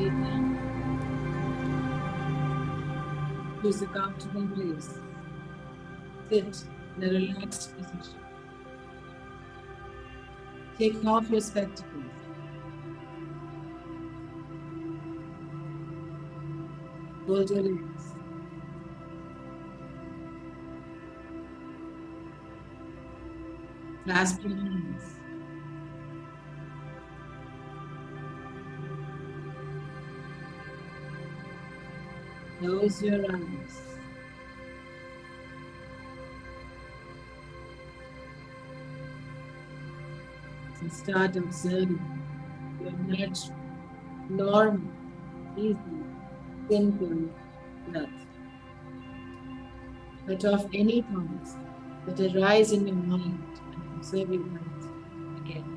Lay down. Choose a comfortable place. Sit in a relaxed position. Take off your spectacles. Fold your legs. Clasp your hands. Close your eyes. And start observing your natural, normal, easy, simple breath. Cut off any thoughts that arise in your mind and observe your breath again.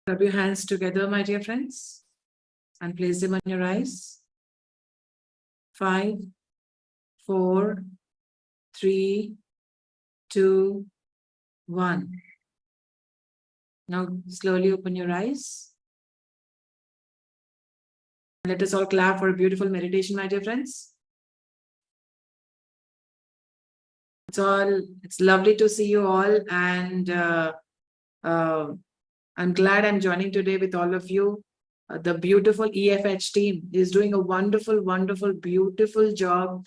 Rub your hands together, my dear friends, and place them on your eyes. 5, 4, 3, 2, 1. Now slowly open your eyes. Let us all clap for a beautiful meditation, my dear friends. It's lovely to see you all, and I'm glad I'm joining today with all of you. The beautiful EFH team is doing a wonderful, wonderful, beautiful job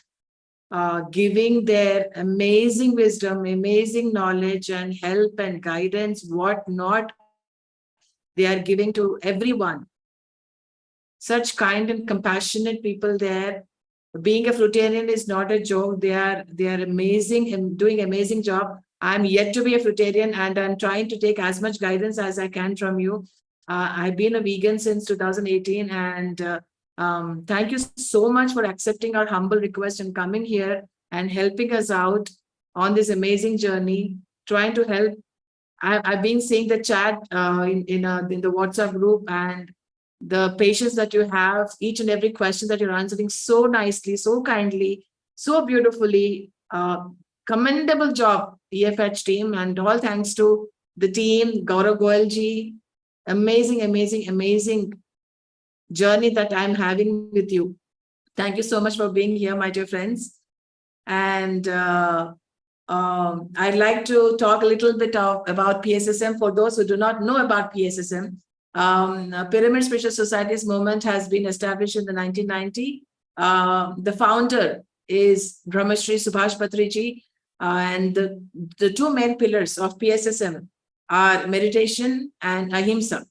giving their amazing wisdom, amazing knowledge and help and guidance, whatnot they are giving to everyone. Such kind and compassionate people there. Being a Fruitarian is not a joke. They are amazing and doing amazing job. I'm yet to be a Fruitarian, and I'm trying to take as much guidance as I can from you. I've been a vegan since 2018, and thank you so much for accepting our humble request and coming here and helping us out on this amazing journey, trying to help. I've been seeing the chat in the WhatsApp group, and the patience that you have, each and every question that you're answering so nicely, so kindly, so beautifully. Commendable job, EFH team, and all thanks to the team, Gaurav Goyalji. Amazing, amazing, amazing journey that I'm having with you. Thank you so much for being here, my dear friends. And I'd like to talk a little bit about PSSM. For those who do not know about PSSM, Pyramid Spiritual Society's movement has been established in the 1990. The founder is Brahmarshi Patriji, and the two main pillars of PSSM are meditation and ahimsa.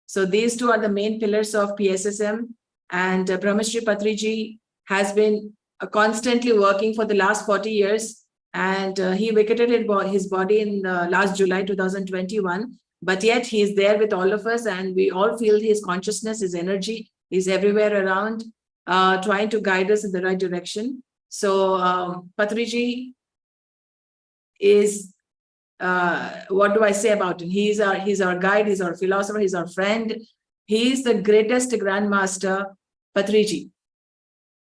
So these two are the main pillars of PSSM, and Brahmarshi Patriji has been constantly working for the last 40 years, and he vacated his body in last July 2021. But yet he is there with all of us, and we all feel his consciousness, his energy is everywhere around, trying to guide us in the right direction. So Patriji is, what do I say about him? He's our guide, he's our philosopher, he's our friend. He is the greatest grandmaster, Patriji.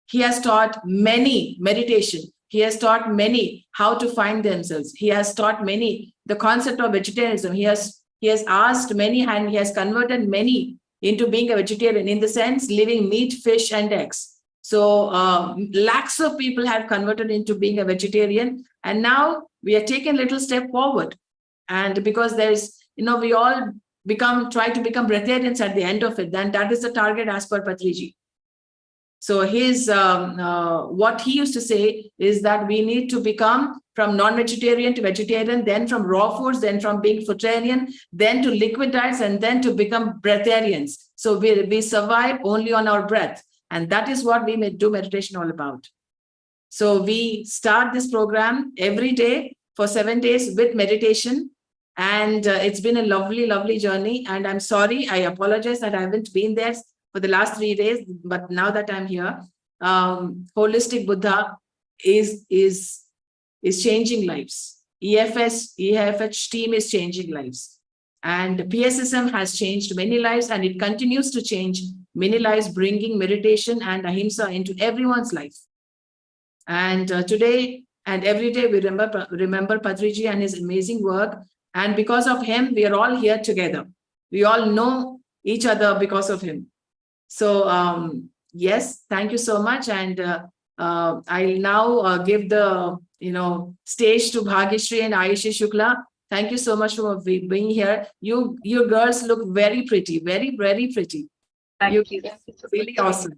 He has taught many meditation. He has taught many how to find themselves. He has taught many the concept of vegetarianism. He has asked many, and he has converted many into being a vegetarian, in the sense living meat, fish, and eggs. So lakhs of people have converted into being a vegetarian, and now we are taking a little step forward. And because there's, we all try to become breatharians at the end of it, then that is the target as per Patriji. So his what he used to say is that we need to become from non-vegetarian to vegetarian, then from raw foods, then from being fruitarian, then to liquid diets, and then to become breatharians. So we survive only on our breath. And that is what we do meditation all about. So we start this program every day for 7 days with meditation. And it's been a lovely, lovely journey. And I'm sorry, I apologize that I haven't been there for the last 3 days, but now that I'm here, Holistic Buddha is changing lives. EFH team is changing lives. And PSSM has changed many lives, and it continues to change many lives, bringing meditation and ahimsa into everyone's life. And today and every day, we remember Patriji and his amazing work. And because of him, we are all here together. We all know each other because of him. So, yes, thank you so much. And I'll now give the stage to Bhagyashree and Ayushi Shukla. Thank you so much for being here. You girls look very pretty, very, very pretty. Thank you. Really awesome.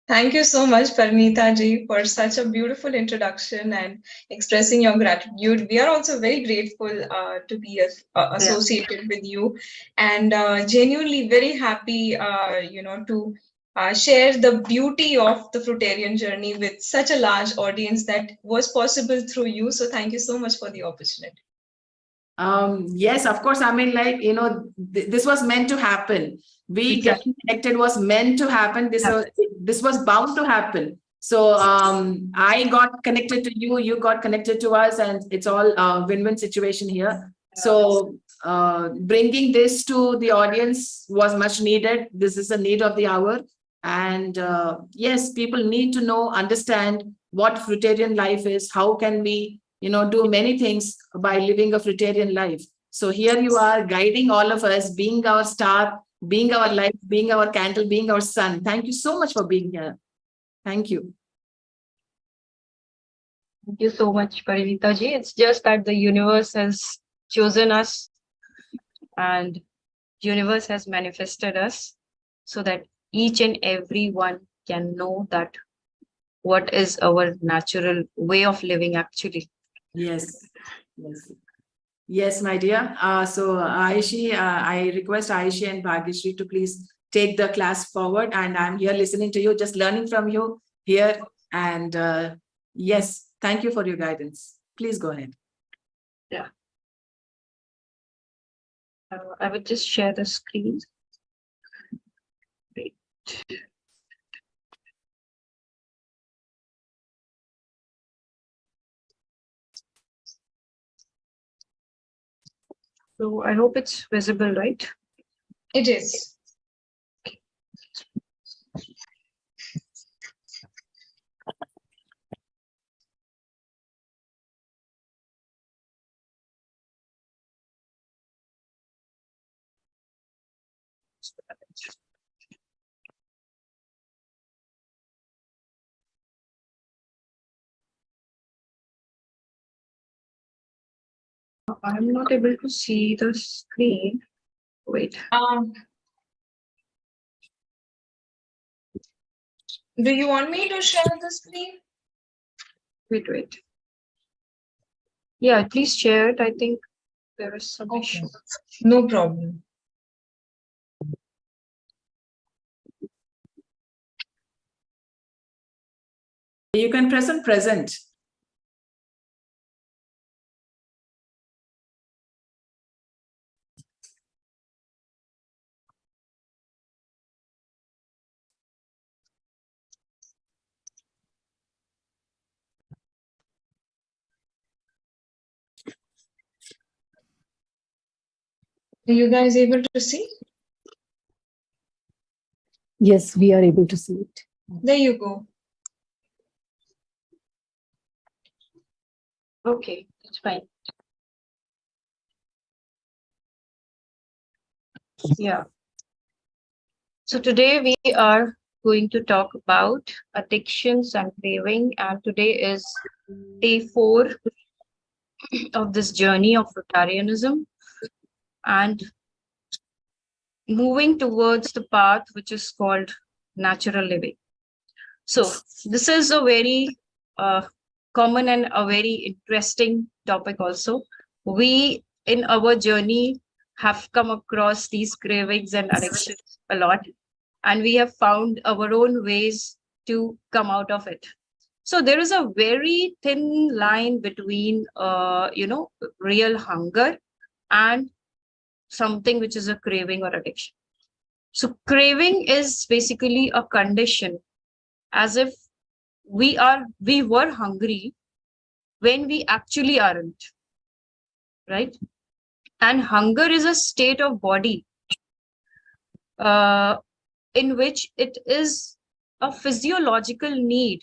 Thank you so much, Parneeta ji, for such a beautiful introduction and expressing your gratitude. We are also very grateful to be associated with you, and genuinely very happy, to share the beauty of the Fruitarian journey with such a large audience that was possible through you. So thank you so much for the opportunity. Yes, of course. I mean, this was meant to happen. We getting connected was meant to happen. This was bound to happen. So I got connected to you, you got connected to us, and it's all a win-win situation here. So bringing this to the audience was much needed. This is a need of the hour. And yes, people need to know, understand what fruitarian life is. How can we, do many things by living a fruitarian life? So here you are guiding all of us, being our star, being our light, being our candle, being our sun. Thank you so much for being here. Thank you. Thank you so much, Parinita ji. It's just that the universe has chosen us and universe has manifested us so that each and every one can know that what is our natural way of living actually. Yes. Yes. Yes, my dear. So Aishi, I request Aishi and Bhagyashri to please take the class forward. And I'm here listening to you, just learning from you here. And yes, thank you for your guidance. Please go ahead. Yeah. I would just share the screen. Great. So I hope it's visible, right? It is. I'm not able to see the screen. Wait. Do you want me to share the screen? Wait. Yeah, please share it. I think there is some issue. No problem. You can press on present. Are you guys able to see? Yes, we are able to see it. There you go. Okay, that's fine. Yeah. So today we are going to talk about addictions and craving, and today is day 4 of this journey of Fruitarianism and moving towards the path which is called natural living. So this is a very common and a very interesting topic also. We in our journey have come across these cravings and addictions a lot, and we have found our own ways to come out of it. So there is a very thin line between real hunger and something which is a craving or addiction. So craving is basically a condition, as if we were hungry when we actually aren't, right? And hunger is a state of body in which it is a physiological need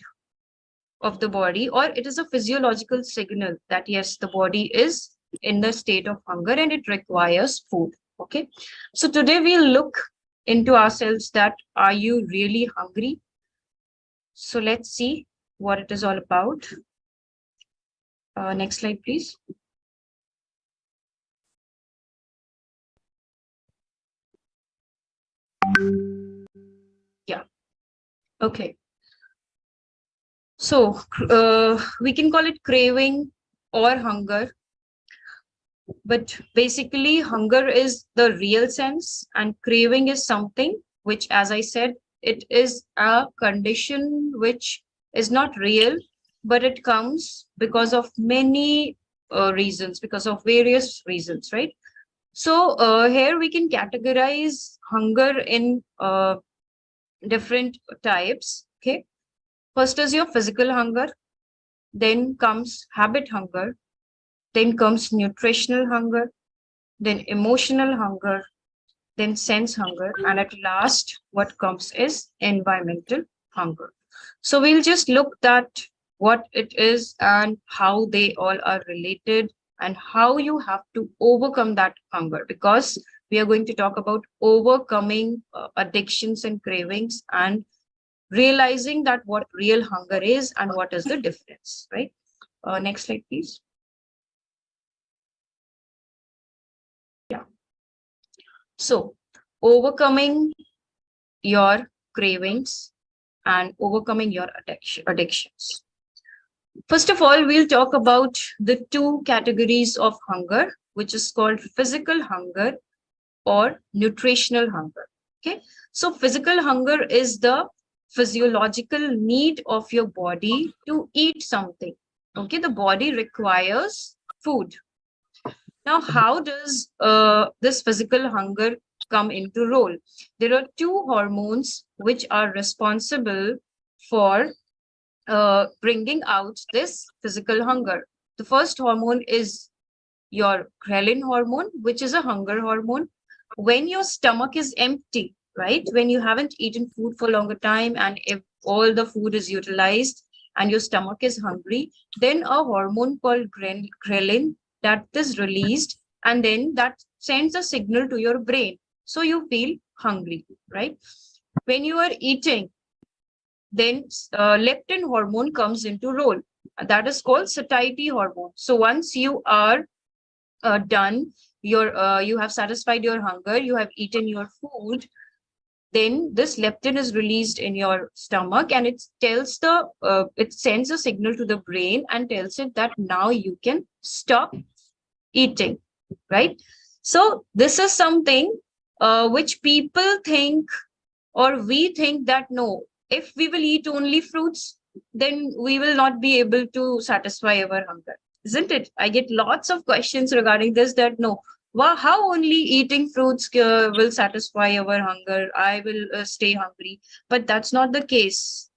of the body, or it is a physiological signal that yes, the body is in the state of hunger and it requires food. Okay, so today we'll look into ourselves that are you really hungry? So let's see what it is all about. Next slide, please. Yeah. Okay. So we can call it craving or hunger. But basically, hunger is the real sense, and craving is something which, as I said, it is a condition which is not real, but it comes because of many reasons, because of various reasons, right? So here we can categorize hunger in different types. Okay, first is your physical hunger, then comes habit hunger, then comes nutritional hunger, then emotional hunger, then sense hunger, and at last, what comes is environmental hunger. So we'll just look at what it is and how they all are related and how you have to overcome that hunger, because we are going to talk about overcoming addictions and cravings and realizing that what real hunger is and what is the difference, right? Next slide, please. Yeah. So overcoming your cravings and overcoming your addictions. First of all, we'll talk about the two categories of hunger, which is called physical hunger or nutritional hunger. Okay, so physical hunger is the physiological need of your body to eat something. Okay, the body requires food. Now, how does this physical hunger come into role? There are two hormones which are responsible for bringing out this physical hunger. The first hormone is your ghrelin hormone, which is a hunger hormone. When your stomach is empty, right? When you haven't eaten food for a longer time and if all the food is utilized and your stomach is hungry, then a hormone called ghrelin that is released, and then that sends a signal to your brain. So you feel hungry, right? When you are eating, then leptin hormone comes into role. That is called satiety hormone. So once you are done, you have satisfied your hunger, you have eaten your food, then this leptin is released in your stomach, and it tells it sends a signal to the brain and tells it that now you can stop eating, right? So this is something which people think, or we think that no, if we will eat only fruits, then we will not be able to satisfy our hunger, isn't it? I get lots of questions regarding this, that no, well, how only eating fruits will satisfy our hunger? I will stay hungry. But that's not the case.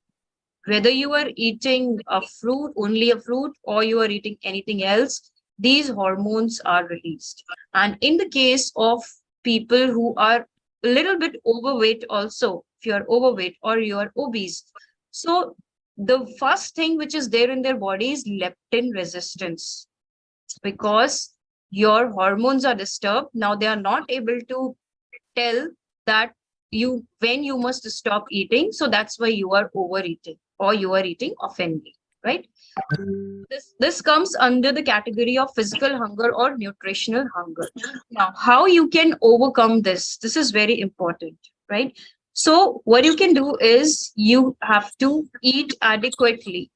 Whether you are eating a fruit, only a fruit, or you are eating anything else, these hormones are released. And in the case of people who are a little bit overweight also, if you are overweight or you are obese, so the first thing which is there in their body is leptin resistance, because your hormones are disturbed. Now they are not able to tell that when you must stop eating. So that's why you are overeating or you are eating oftenly, right? This comes under the category of physical hunger or nutritional hunger. Now, how you can overcome this? This is very important, right? So what you can do is you have to eat adequately,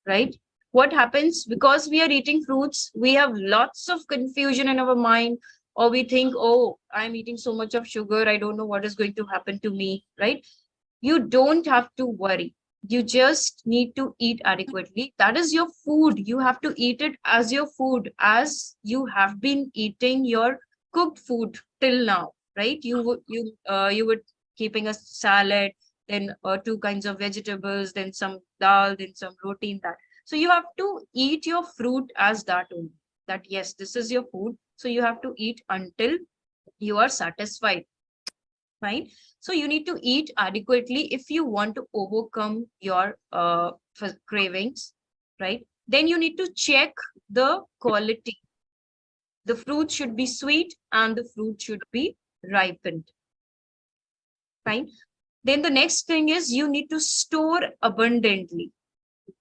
right? What happens, because we are eating fruits, we have lots of confusion in our mind, or we think, oh, I'm eating so much of sugar, I don't know what is going to happen to me, right? You don't have to worry. You just need to eat adequately. That is your food. You have to eat it as your food, as you have been eating your cooked food till now, right? You were keeping a salad, then two kinds of vegetables, then some dal, then some roti, that. So you have to eat your fruit as that only. That yes, this is your food. So you have to eat until you are satisfied, right? So you need to eat adequately if you want to overcome your cravings, right? Then you need to check the quality. The fruit should be sweet and the fruit should be ripened, fine. Then the next thing is you need to store abundantly.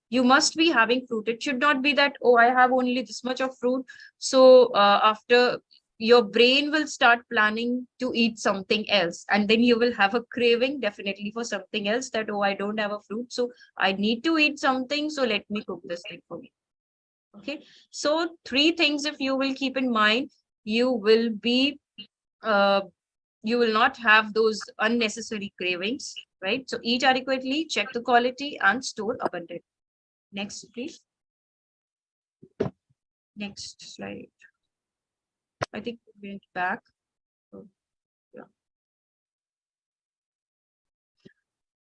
You must be having fruit. It should not be that, oh, I have only this much of fruit. So after, your brain will start planning to eat something else. And then you will have a craving definitely for something else, that, oh, I don't have a fruit, so I need to eat something. So let me cook this thing for me. Okay. So 3 things, if you will keep in mind, you will not have those unnecessary cravings, right? So eat adequately, check the quality, and store abundantly. Next, please. Next slide. I think we went back. Oh, yeah.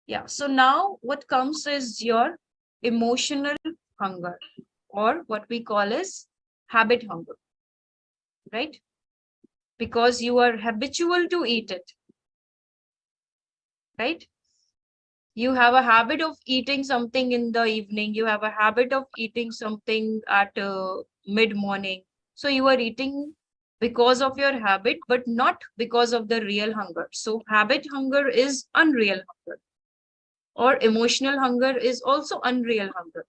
Yeah. So now what comes is your emotional hunger, or what we call as habit hunger, right? because you are habitual to eat it, right? You have a habit of eating something in the evening. You have a habit of eating something at mid-morning. So you are eating because of your habit, but not because of the real hunger. So habit hunger is unreal hunger, or emotional hunger is also unreal hunger,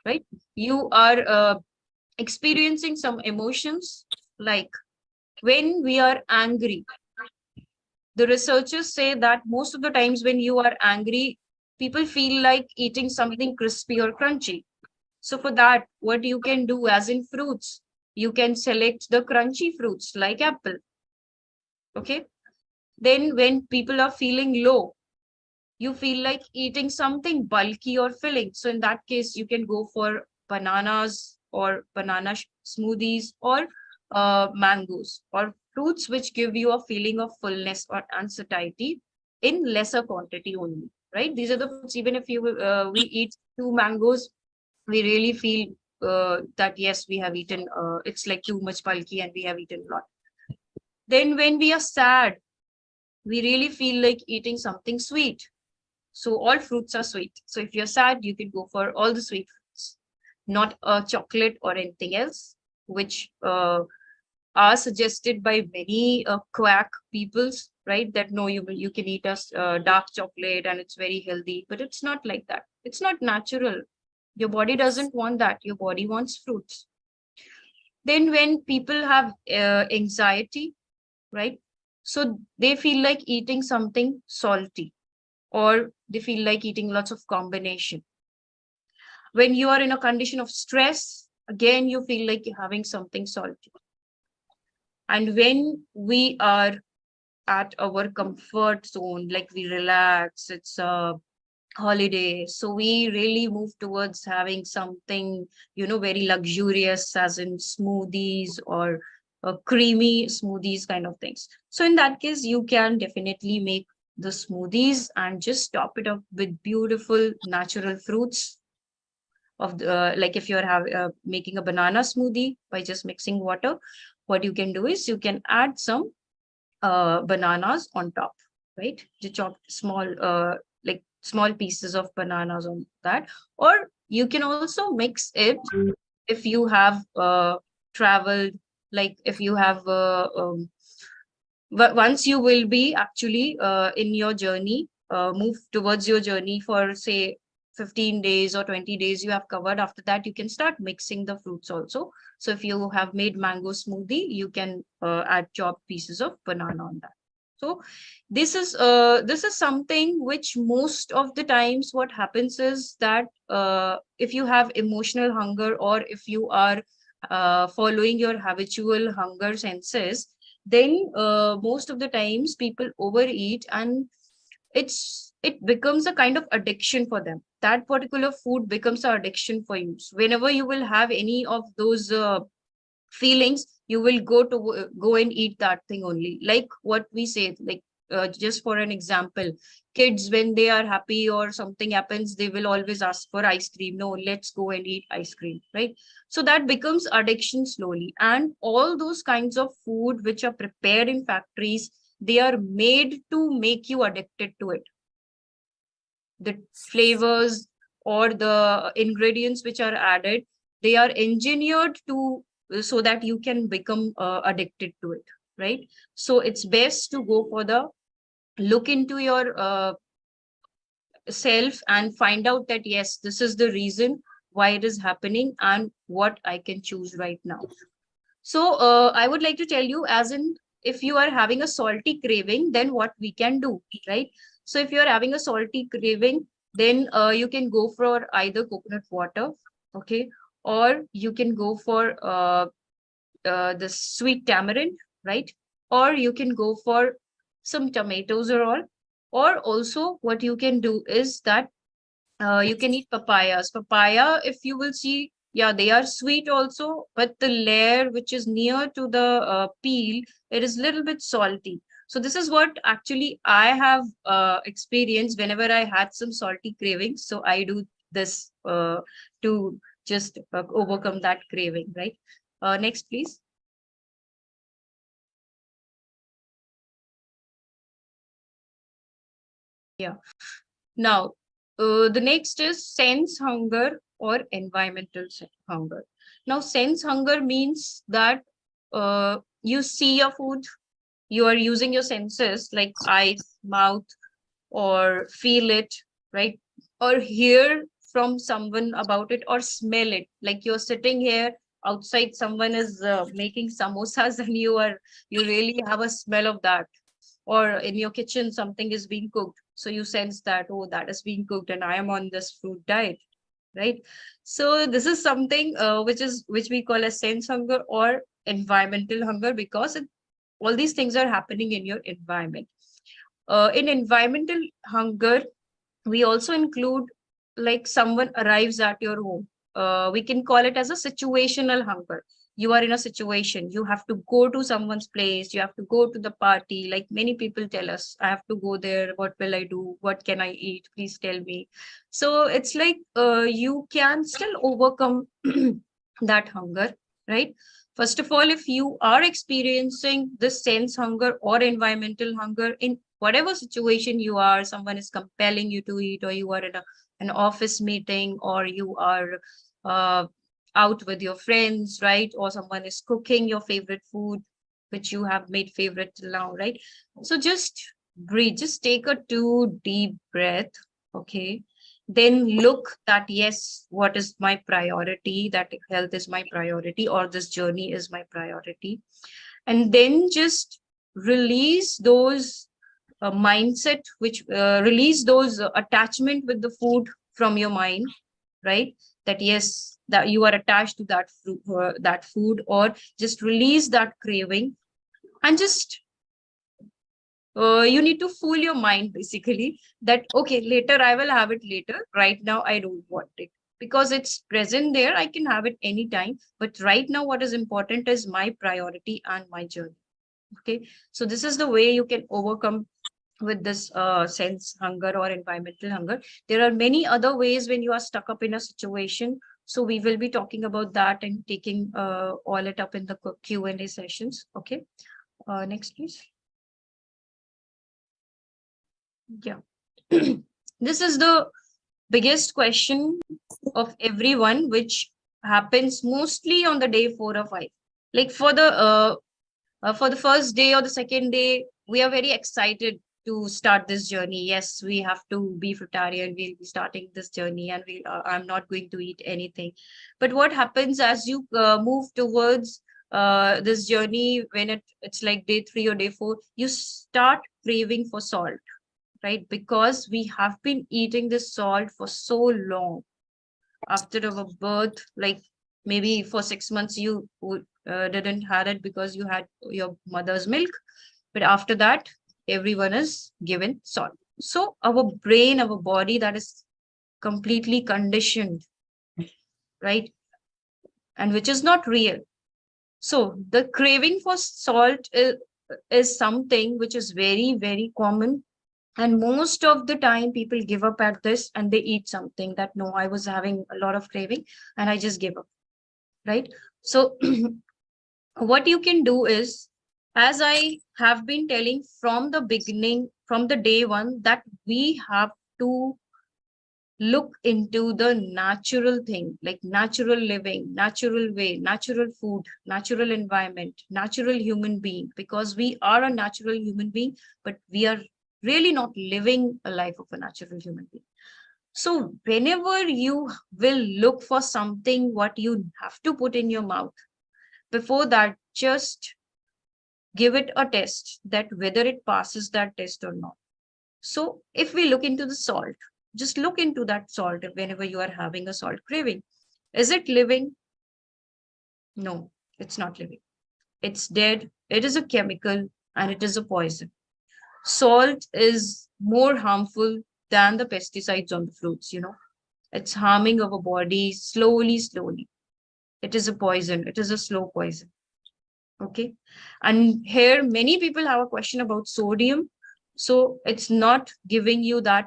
right? You are experiencing some emotions, like when we are angry. The researchers say that most of the times when you are angry, people feel like eating something crispy or crunchy. So for that, what you can do, as in fruits, you can select the crunchy fruits like apple. Okay. Then when people are feeling low, you feel like eating something bulky or filling. So in that case, you can go for bananas or banana smoothies, or mangoes, or fruits which give you a feeling of fullness or satiety in lesser quantity only, right? These are the fruits. Even if we eat 2 mangoes, we really feel that yes, we have eaten, it's like too much bulky and we have eaten a lot. Then when we are sad, we really feel like eating something sweet. So all fruits are sweet. So if you're sad, you can go for all the sweet fruits, not a chocolate or anything else, which are suggested by many quack peoples, right? That no, you can eat a dark chocolate and it's very healthy, but it's not like that. It's not natural. Your body doesn't want that. Your body wants fruits. Then when people have anxiety, right? So they feel like eating something salty, or they feel like eating lots of combination. When you are in a condition of stress, again, you feel like you're having something salty. And when we are at our comfort zone, like we relax, it's a holiday, so we really move towards having something, very luxurious, as in smoothies or creamy smoothies kind of things. So in that case, you can definitely make the smoothies and just top it up with beautiful natural fruits of the, like if you're making a banana smoothie by just mixing water, what you can do is you can add some bananas on top, right? You chop small, like small pieces of bananas on that. Or you can also mix it if you have traveled, like if you have, once you will be actually in your journey, move towards your journey for say 15 days or 20 days you have covered. After that, you can start mixing the fruits also. So if you have made mango smoothie, you can add chopped pieces of banana on that. So this is something which most of the times what happens is that if you have emotional hunger, or if you are following your habitual hunger senses, then most of the times people overeat, and it becomes a kind of addiction for them. That particular food becomes an addiction for you. So whenever you will have any of those feelings, you will go and eat that thing only. Like what we say, like just for an example, kids, when they are happy or something happens, they will always ask for ice cream. No, let's go and eat ice cream, right? So that becomes addiction slowly. And all those kinds of food which are prepared in factories, they are made to make you addicted to it. The flavors or the ingredients which are added, they are engineered to, so that you can become addicted to it, right? So it's best to go for the look into your self and find out that yes, this is the reason why it is happening and what I can choose right now. So I would like to tell you, as in, if you are having a salty craving, then what we can do, right? So if you're having a salty craving, then you can go for either coconut water, okay, or you can go for the sweet tamarind, right? Or you can go for some tomatoes or all. Or also what you can do is that you can eat papayas. Papaya, if you will see, yeah, they are sweet also, but the layer which is near to the peel, it is a little bit salty. So this is what actually I have experienced whenever I had some salty cravings. So I do this to just overcome that craving, right? Next, please. Now, the next is sense hunger or environmental hunger. Now, sense hunger means that you see your food, you are using your senses like eyes, mouth, or feel it, right? Or hear from someone about it, or smell it. Like you're sitting here outside, someone is making samosas, and you really have a smell of that. Or in your kitchen, something is being cooked, so you sense that, oh, that is being cooked, and I am on this fruit diet, right? So this is something which we call as sense hunger or environmental hunger, because all these things are happening in your environment. In environmental hunger, we also include like someone arrives at your home. We can call it as a situational hunger. You are in a situation, you have to go to someone's place, you have to go to the party. Like many people tell us, I have to go there, what will I do, what can I eat, please tell me. So it's like you can still overcome that hunger, right? First of all, if you are experiencing this sense hunger or environmental hunger in whatever situation you are, someone is compelling you to eat, or you are in an office meeting, or you are out with your friends, right? Or someone is cooking your favorite food, which you have made favorite till now, right? So just breathe, just take a 2 deep breath, okay? Then look that, yes, what is my priority? That health is my priority, or this journey is my priority. And then just release those mindset, which release those attachment with the food from your mind, right? That yes, that you are attached to that food, or just release that craving, and just you need to fool your mind basically that, okay, later I will have it later. Right now, I don't want it because it's present there. I can have it anytime. But right now, what is important is my priority and my journey. Okay. So this is the way you can overcome with this sense hunger or environmental hunger. There are many other ways when you are stuck up in a situation. So we will be talking about that and taking all it up in the Q&A sessions. Okay. Next, please. Yeah. This is the biggest question of everyone, which happens mostly on the day 4 or 5. Like for the first day or the second day, we are very excited to start this journey. Yes, we have to be fruitarian. We'll be starting this journey, and I'm not going to eat anything. But what happens as you move towards this journey, when it's like day 3 or day 4, you start craving for salt, right? Because we have been eating this salt for so long. After our birth, like maybe for 6 months, you didn't have it because you had your mother's milk. But after that, everyone is given salt. So our brain, our body, that is completely conditioned, right? And which is not real. So the craving for salt is something which is very, very common. And most of the time, people give up at this and they eat something that, no, I was having a lot of craving and I just gave up, right? So what you can do is, as I have been telling from the beginning, from the day 1, that we have to look into the natural thing, like natural living, natural way, natural food, natural environment, natural human being, because we are a natural human being, but we are really not living a life of a natural human being. So whenever you will look for something, what you have to put in your mouth, before that, just give it a test that whether it passes that test or not. So if we look into the salt, just look into that salt whenever you are having a salt craving. Is it living? No, it's not living. It's dead. It is a chemical and it is a poison. Salt is more harmful than the pesticides on the fruits, It's harming our body slowly, slowly. It is a poison. It is a slow poison. Okay. And here, many people have a question about sodium. So it's not giving you that.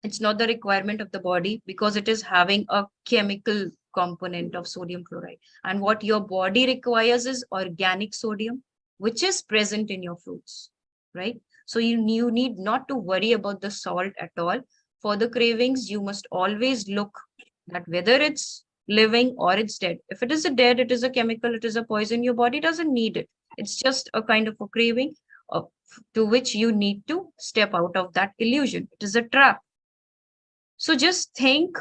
It's not the requirement of the body because it is having a chemical component of sodium chloride. And what your body requires is organic sodium, which is present in your fruits, right? So you need not to worry about the salt at all. For the cravings, you must always look at whether it's living or it's dead. If it is a dead, it is a chemical, it is a poison, your body doesn't need it. It's just a kind of a craving to which you need to step out of that illusion. It is a trap. So just think,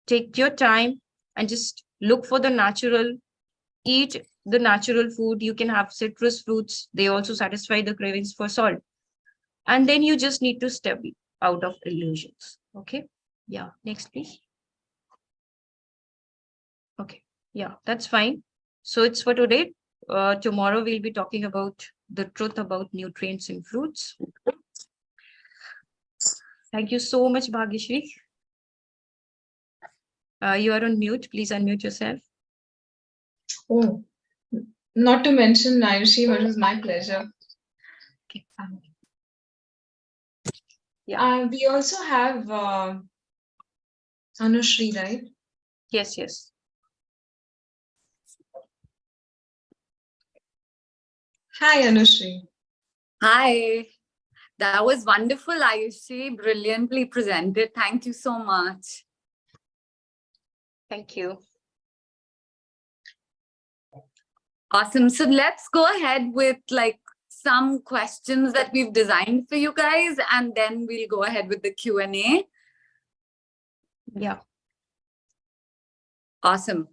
take your time, and just look for the natural, eat the natural food. You can have citrus fruits. They also satisfy the cravings for salt. And then you just need to step out of illusions. Okay. Yeah. Next, please. Okay. Yeah, that's fine. So it's for today. Tomorrow we'll be talking about the truth about nutrients in fruits. Thank you so much, Bhagyashree. You are on mute. Please unmute yourself. Oh, not to mention Ayushi, but it was my pleasure. Okay. We also have Anushri, right? Yes, yes. Hi, Anushri. Hi, that was wonderful, Ayushi. Brilliantly presented. Thank you so much. Thank you. Awesome. So let's go ahead with like some questions that we've designed for you guys, and then we'll go ahead with the Q&A. Yeah. Awesome.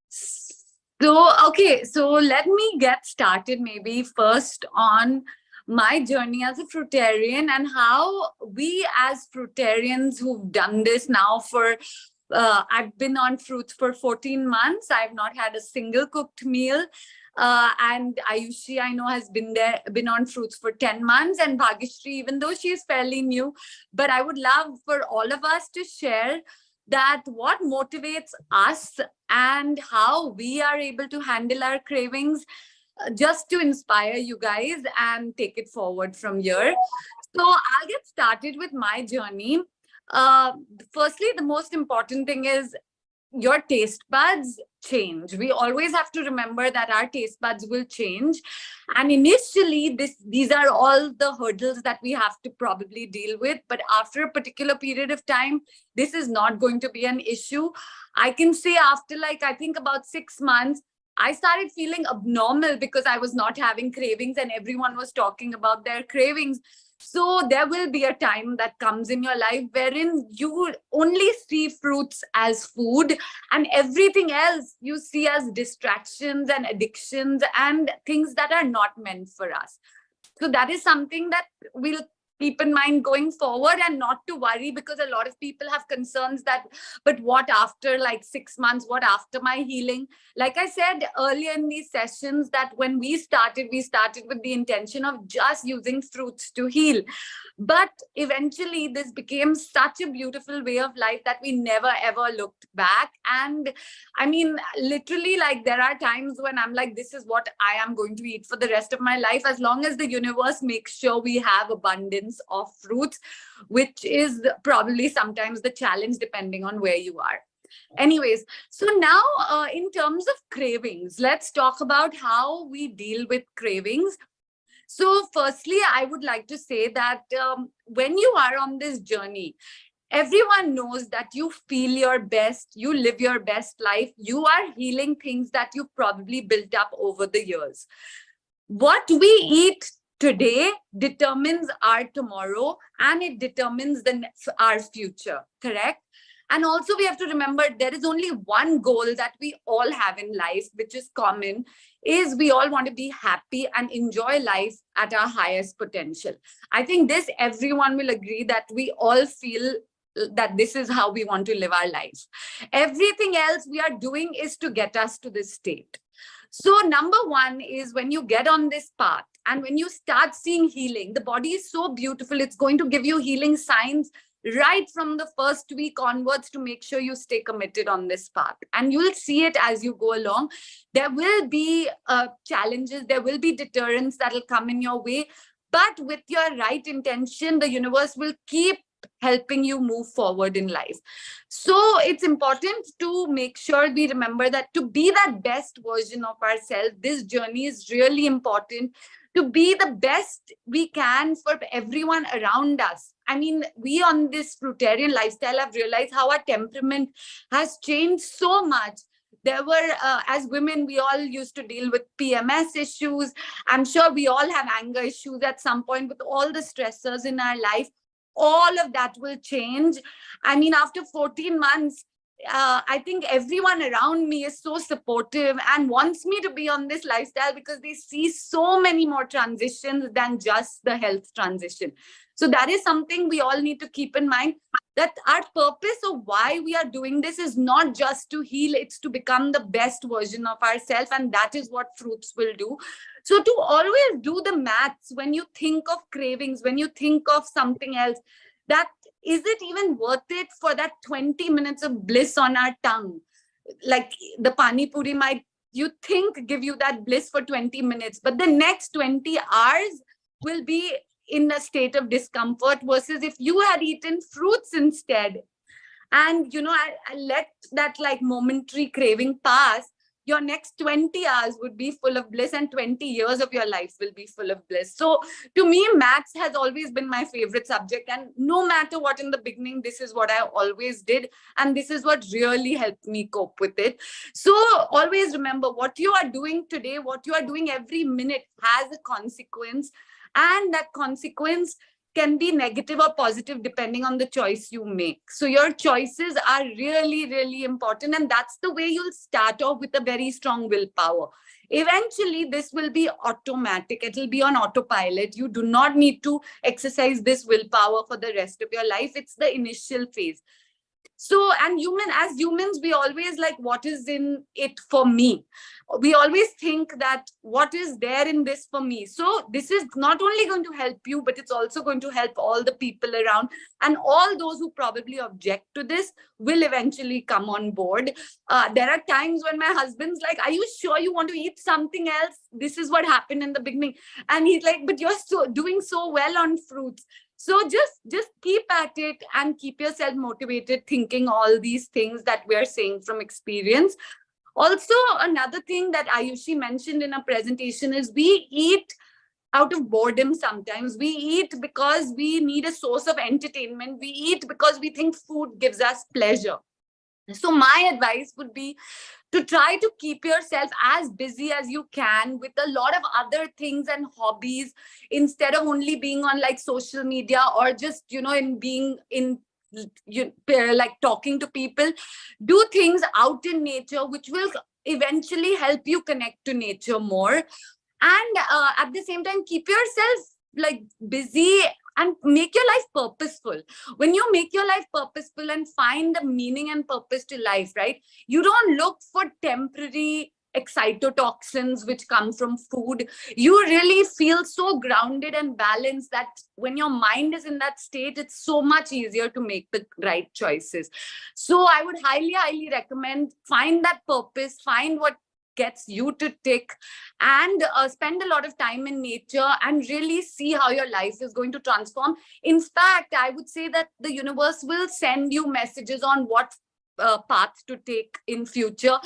So, okay, so let me get started maybe first on my journey as a fruitarian and how we as fruitarians who've done this now for, I've been on fruits for 14 months. I've not had a single cooked meal. And Ayushi, I know, has been on fruits for 10 months, and Bhagyashree, even though she is fairly new, but I would love for all of us to share that what motivates us and how we are able to handle our cravings, just to inspire you guys and take it forward from here. So I'll get started with my journey. Firstly, the most important thing is your taste buds change. We always have to remember that our taste buds will change. And initially, these are all the hurdles that we have to probably deal with. But after a particular period of time, this is not going to be an issue. I can say after I think about 6 months, I started feeling abnormal because I was not having cravings and everyone was talking about their cravings. So there will be a time that comes in your life wherein you only see fruits as food and everything else you see as distractions and addictions and things that are not meant for us. So that is something that we'll keep in mind going forward, and not to worry, because a lot of people have concerns that, but what after 6 months, what after my healing? Like I said earlier in these sessions, that when we started with the intention of just using fruits to heal. But eventually this became such a beautiful way of life that we never ever looked back. And I mean, literally, there are times when I'm like, this is what I am going to eat for the rest of my life, as long as the universe makes sure we have abundance of fruits, which is probably sometimes the challenge depending on where you are. Anyways, so now in terms of cravings, let's talk about how we deal with cravings. So firstly, I would like to say that when you are on this journey, everyone knows that you feel your best, you live your best life, you are healing things that you've probably built up over the years. What we eat today determines our tomorrow, and it determines our future, correct? And also we have to remember there is only one goal that we all have in life, which is common, is we all want to be happy and enjoy life at our highest potential. I think this everyone will agree that we all feel that this is how we want to live our life. Everything else we are doing is to get us to this state. So number one is when you get on this path and when you start seeing healing, the body is so beautiful. It's going to give you healing signs right from the first week onwards to make sure you stay committed on this path. And you'll see it as you go along. There will be challenges, there will be deterrents that will come in your way. But with your right intention, the universe will keep helping you move forward in life. So it's important to make sure we remember that to be that best version of ourselves, this journey is really important. to be the best we can for everyone around us. I mean, we on this Fruitarian lifestyle have realized how our temperament has changed so much. There were, as women, we all used to deal with PMS issues. I'm sure we all have anger issues at some point with all the stressors in our life. All of that will change. I mean, after 14 months, I think everyone around me is so supportive and wants me to be on this lifestyle because they see so many more transitions than just the health transition. So that is something we all need to keep in mind, that our purpose of why we are doing this is not just to heal, it's to become the best version of ourselves. And that is what fruits will do. So to always do the maths when you think of cravings, when you think of something else, that is it even worth it for that 20 minutes of bliss on our tongue? Like the pani puri might, you think, give you that bliss for 20 minutes, but the next 20 hours will be in a state of discomfort, versus if you had eaten fruits instead and, you know, I let that like momentary craving pass, your next 20 hours would be full of bliss and 20 years of your life will be full of bliss. So to me, maths has always been my favorite subject. And no matter what, in the beginning, this is what I always did. And this is what really helped me cope with it. So always remember, what you are doing today, what you are doing every minute has a consequence. And that consequence can be negative or positive depending on the choice you make. So your choices are really, really important. And that's the way you'll start off with a very strong willpower. Eventually, this will be automatic. It will be on autopilot. You do not need to exercise this willpower for the rest of your life. It's the initial phase. So, and as humans, we always like, what is in it for me? We always think that what is there in this for me? So this is not only going to help you, but it's also going to help all the people around, and all those who probably object to this will eventually come on board. There are times when my husband's like, are you sure you want to eat something else? This is what happened in the beginning. And he's like, but you're doing so well on fruits. So just keep at it and keep yourself motivated, thinking all these things that we're saying from experience. Also, another thing that Ayushi mentioned in a presentation is we eat out of boredom sometimes. We eat because we need a source of entertainment. We eat because we think food gives us pleasure. So my advice would be to try to keep yourself as busy as you can with a lot of other things and hobbies, instead of only being on like social media or just, you know, like talking to people. Do things out in nature, which will eventually help you connect to nature more. And at the same time, keep yourself like busy and make your life purposeful. When you make your life purposeful and find the meaning and purpose to life, right? You don't look for temporary excitotoxins which come from food. You really feel so grounded and balanced that when your mind is in that state, it's so much easier to make the right choices. So I would highly, highly recommend, find that purpose, find what gets you to tick, and spend a lot of time in nature and really see how your life is going to transform. In fact, I would say that the universe will send you messages on what path to take in future.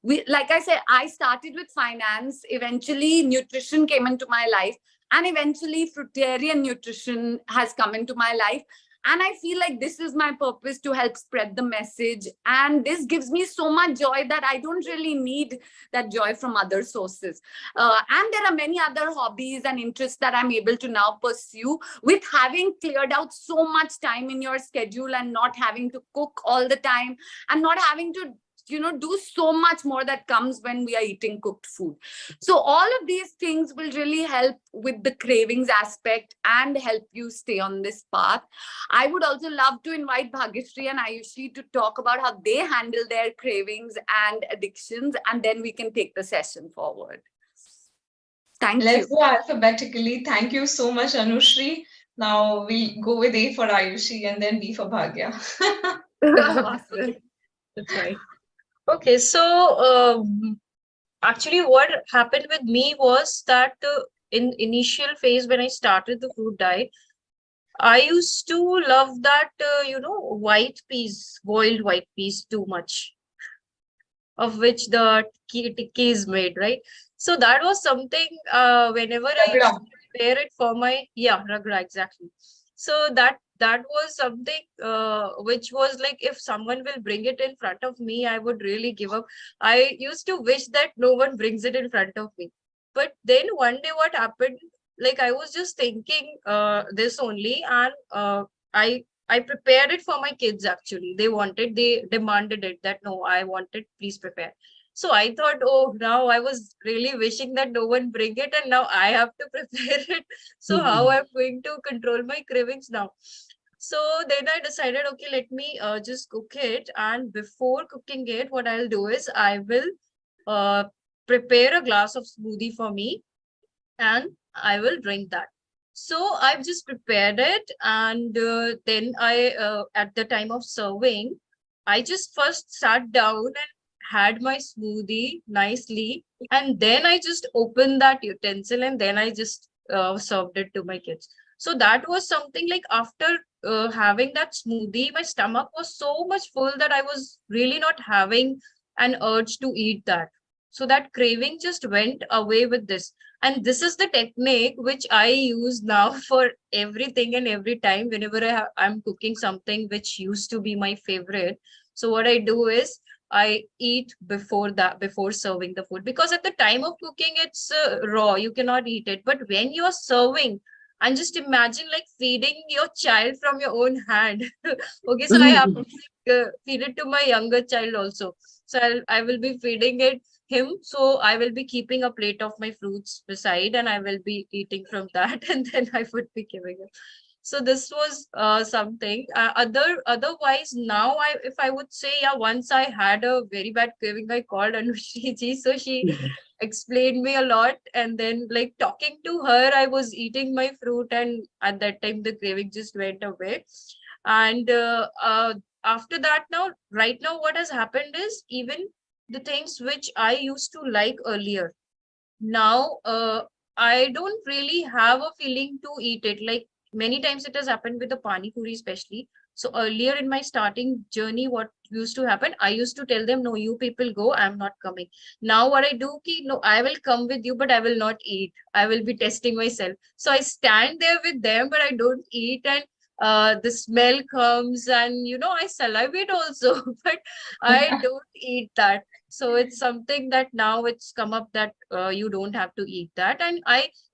Like I said, I started with finance, eventually nutrition came into my life, and eventually Fruitarian nutrition has come into my life. And I feel like this is my purpose, to help spread the message. And this gives me so much joy that I don't really need that joy from other sources. And there are many other hobbies and interests that I'm able to now pursue, with having cleared out so much time in your schedule and not having to cook all the time and not having to, you know, do so much more that comes when we are eating cooked food. So all of these things will really help with the cravings aspect and help you stay on this path. I would also love to invite Bhagyashree and Ayushi to talk about how they handle their cravings and addictions, and then we can take the session forward. Let's go alphabetically. Thank you so much, Anushri. Now we'll go with A for Ayushi and then B for Bhagya. Awesome. That's right. Okay, so actually what happened with me was that in initial phase when I started the fruit diet, I used to love that, white peas, boiled white peas too much. of which the tikki is made, right? So that was something whenever I used to prepare it for my ragra, exactly. So that was something which was like, if someone will bring it in front of me, I would really give up. I used to wish that no one brings it in front of me. But then one day what happened, like I was just thinking this only, and I prepared it for my kids actually. They demanded it that no, I want it, please prepare. So I thought, oh, now I was really wishing that no one bring it, and now I have to prepare it. So how I'm going to control my cravings now? So then I decided, okay, let me just cook it. And before cooking it, what I'll do is I will uh, prepare a glass of smoothie for me, and I will drink that. So I've just prepared it, and then at the time of serving, I just first sat down and had my smoothie nicely, and then I just opened that utensil, and then I just served it to my kids. So that was something like, after having that smoothie, my stomach was so much full that I was really not having an urge to eat that. So that craving just went away with this. And this is the technique which I use now for everything and every time whenever I'm cooking something which used to be my favorite. So what I do is I eat before serving the food, because at the time of cooking, it's raw. You cannot eat it. But when you're serving, and just imagine like feeding your child from your own hand. Okay, so I have to feed it to my younger child also. So I will be feeding him. So I will be keeping a plate of my fruits beside, and I will be eating from that, and then I would be giving him. So this was something. Otherwise, now if I would say, yeah, once I had a very bad craving, I called Anushri ji. So she explained me a lot, and then like talking to her, I was eating my fruit, and at that time the craving just went away. And after that, right now, what has happened is, even the things which I used to like earlier, now I don't really have a feeling to eat it. Like many times it has happened with the pani puri especially. So earlier in my starting journey, what used to happen, I used to tell them, no, you people go, I'm not coming. Now what I do, no, I will come with you, but I will not eat. I will be testing myself. So I stand there with them, but I don't eat, and the smell comes, and I salivate also, but I don't eat that. So it's something that now it's come up that you don't have to eat that. And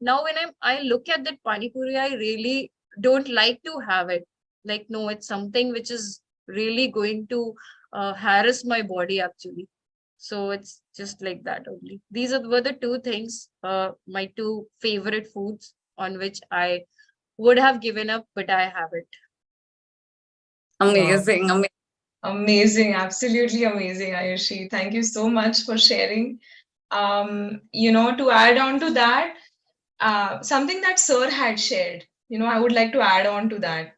now when I look at that pani puri, I really don't like to have it. Like, no, it's something which is really going to harass my body actually. So it's just like that only. These were the two things, my two favorite foods on which I would have given up, but I haven't. Amazing, Wow. Amazing, absolutely amazing, Ayushi. Thank you so much for sharing. To add on to that, something that Sir had shared, I would like to add on to that.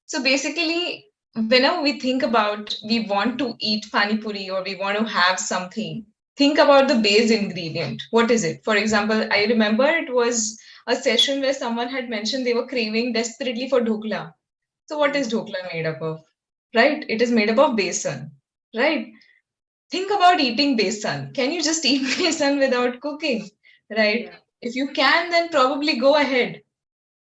So basically, whenever we think about we want to eat pani puri or we want to have something, think about the base ingredient. What is it? For example, I remember it was a session where someone had mentioned they were craving desperately for dhokla. So what is dhokla made up of? Right? It is made up of besan, right? Think about eating besan. Can you just eat besan without cooking? Right? Yeah. If you can, then probably go ahead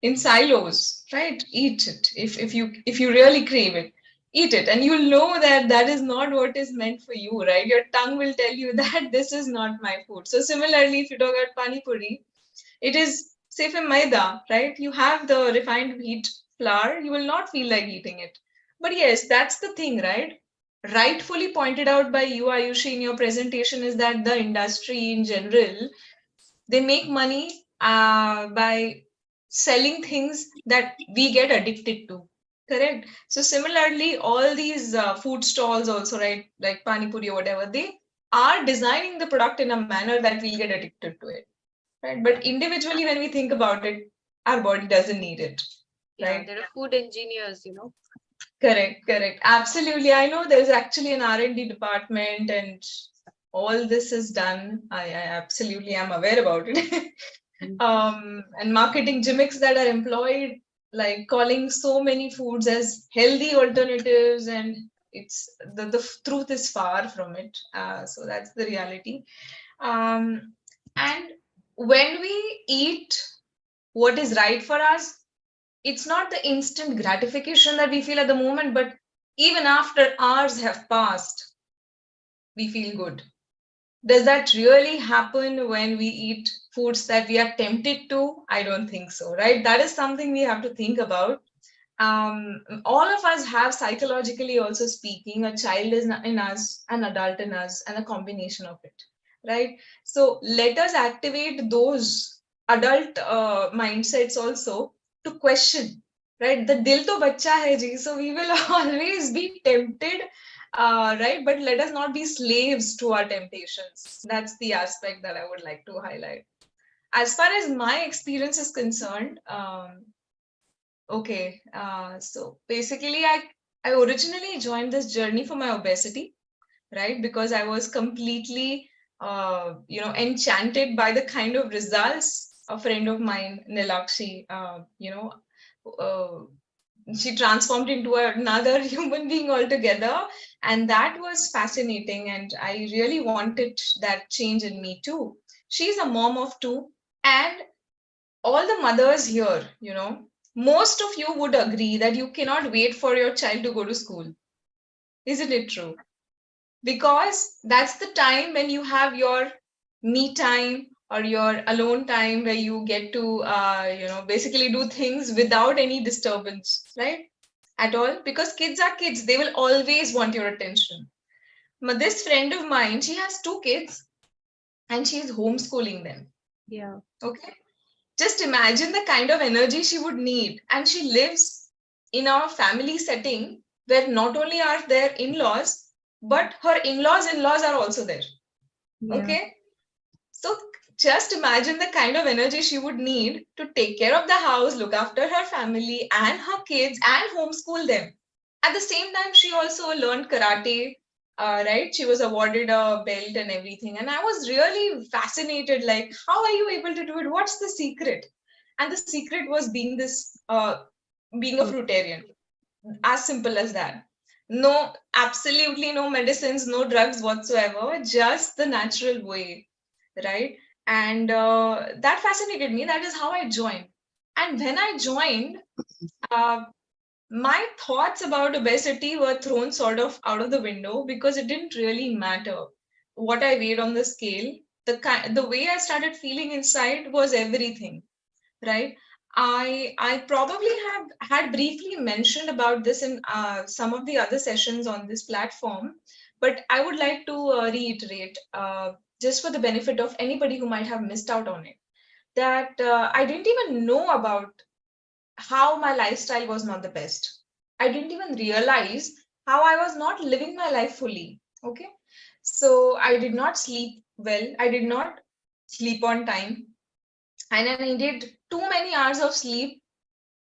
in silos, right? Eat it. If you really crave it, eat it, and you'll know that that is not what is meant for you, right? Your tongue will tell you that this is not my food. So similarly, if you talk about pani puri, it is safe in maida, right? You have the refined wheat flour, you will not feel like eating it. But yes, that's the thing, right? Rightfully pointed out by you, Ayushi, in your presentation, is that the industry in general, they make money by selling things that we get addicted to. Correct. So similarly, all these food stalls also, right, like pani puri or whatever, they are designing the product in a manner that we'll get addicted to it, right? But individually, when we think about it, our body doesn't need it, right? Yeah, there are food engineers, Correct. Absolutely. I know there's actually an R&D department and all this is done. I absolutely am aware about it. And marketing gimmicks that are employed, like calling so many foods as healthy alternatives and it's the truth is far from it. So that's the reality. And when we eat what is right for us, it's not the instant gratification that we feel at the moment, but even after hours have passed, we feel good. Does that really happen when we eat foods that we are tempted to? I don't think so, right? That is something we have to think about. All of us have, psychologically also speaking, a child is in us, an adult in us, and a combination of it, right? So let us activate those adult mindsets also to question, right? The dil to bacha hai ji, so we will always be tempted, right? But let us not be slaves to our temptations. That's the aspect that I would like to highlight. As far as my experience is concerned, okay, so basically I originally joined this journey for my obesity, right? Because I was completely, enchanted by the kind of results a friend of mine, Nilakshi, she transformed into another human being altogether. And that was fascinating. And I really wanted that change in me too. She's a mom of two. And all the mothers here, most of you would agree that you cannot wait for your child to go to school. Isn't it true? Because that's the time when you have your me time or your alone time, where you get to, basically do things without any disturbance, right? At all. Because kids are kids. They will always want your attention. But this friend of mine, she has 2 kids and she's homeschooling them. Yeah. Okay. Just imagine the kind of energy she would need. And she lives in a family setting where not only are there in-laws, but her in-laws are also there. Yeah. Okay. So just imagine the kind of energy she would need to take care of the house, look after her family and her kids, and homeschool them. At the same time, she also learned karate, right? She was awarded a belt and everything. And I was really fascinated, like, how are you able to do it? What's the secret? And the secret was being being a fruitarian. As simple as that. No, absolutely no medicines, no drugs whatsoever, just the natural way, right? And that fascinated me. That is how I joined. And when I joined, my thoughts about obesity were thrown sort of out of the window, because it didn't really matter what I weighed on the scale. The way I started feeling inside was everything, right? I probably have had briefly mentioned about this in some of the other sessions on this platform, but I would like to reiterate, just for the benefit of anybody who might have missed out on it, that I didn't even know about how my lifestyle was not the best. I didn't even realize how I was not living my life fully. Okay. So I did not sleep well. I did not sleep on time. And I needed too many hours of sleep.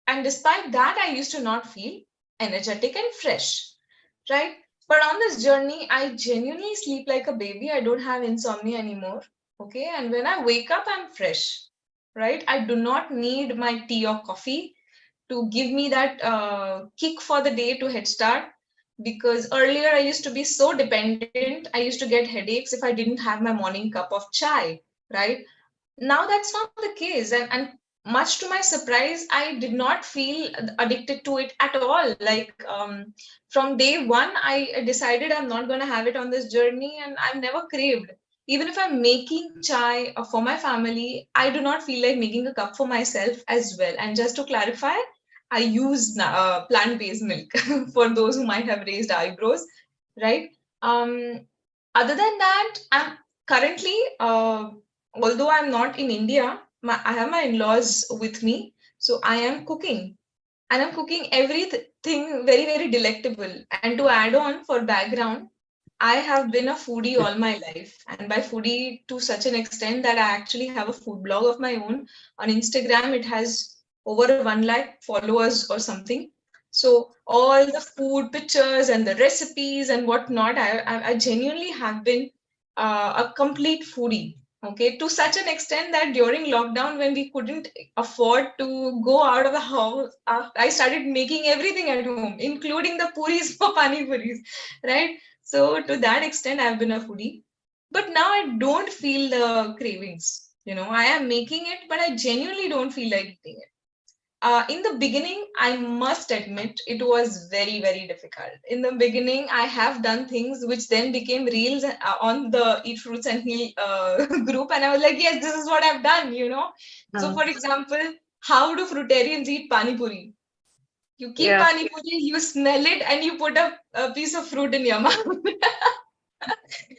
And despite that, I used to not feel energetic and fresh. Right. But on this journey, I genuinely sleep like a baby. I don't have insomnia anymore. Okay. And when I wake up, I'm fresh. Right. I do not need my tea or coffee to give me that kick for the day to head start. Because earlier I used to be so dependent. I used to get headaches if I didn't have my morning cup of chai, right? Now that's not the case. And much to my surprise, I did not feel addicted to it at all. Like from day one, I decided I'm not going to have it on this journey, and I've never craved. Even if I'm making chai for my family, I do not feel like making a cup for myself as well. And just to clarify, I use plant-based milk for those who might have raised eyebrows, right? Other than that, I'm currently, although I'm not in India, I have my in-laws with me. So I am cooking, and I'm cooking everything very, very delectable. And to add on for background, I have been a foodie all my life, and by foodie to such an extent that I actually have a food blog of my own. On Instagram, it has over 1 lakh followers or something. So all the food pictures and the recipes and whatnot, I genuinely have been a complete foodie. Okay, to such an extent that during lockdown, when we couldn't afford to go out of the house, I started making everything at home, including the puris for pani puris, right? So to that extent, I've been a foodie. But now I don't feel the cravings. I am making it, but I genuinely don't feel like eating it. In the beginning, I must admit it was very, very difficult. In the beginning, I have done things which then became reels on the Eat Fruits and Heal group. And I was like, yes, this is what I've done. So, for example, how do fruitarians eat pani puri? You keep pani puri, you smell it, and you put a piece of fruit in your mouth.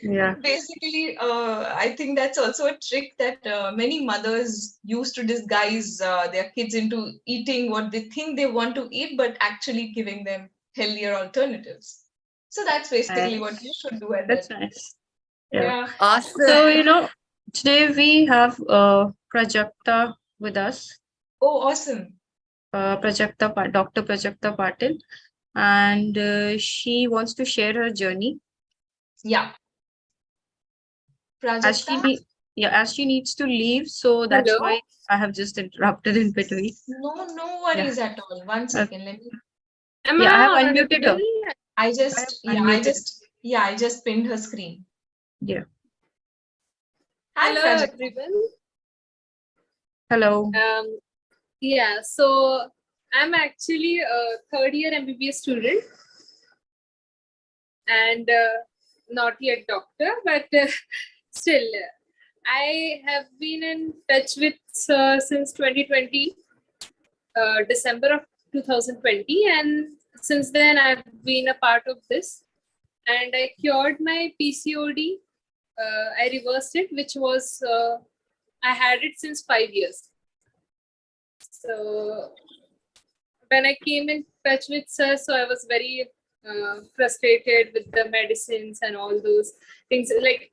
Yeah. Basically, I think that's also a trick that many mothers use to disguise their kids into eating what they think they want to eat, but actually giving them healthier alternatives. So that's basically what you should do at That's that. nice. Yeah. Awesome. So, today we have Prajakta with us, Oh, awesome. Dr. Prajakta Patil, and she wants to share her journey. Yeah. As she Prajakta? as she needs to leave, so that's Hello? why I have just interrupted in between. No worries at all. 1 second. Let me. Am I have I unmuted her. audible? I just pinned her screen. Yeah. Hi, Hello, Prajakta. everyone. Hello. Yeah, so I'm actually a third year MBBS student and not yet doctor, but still, I have been in touch with since 2020, December of 2020, and since then I've been a part of this, and I cured my PCOD. I reversed it, which was I had it since 5 years. So when I came in touch with sir, so I was very frustrated with the medicines and all those things. Like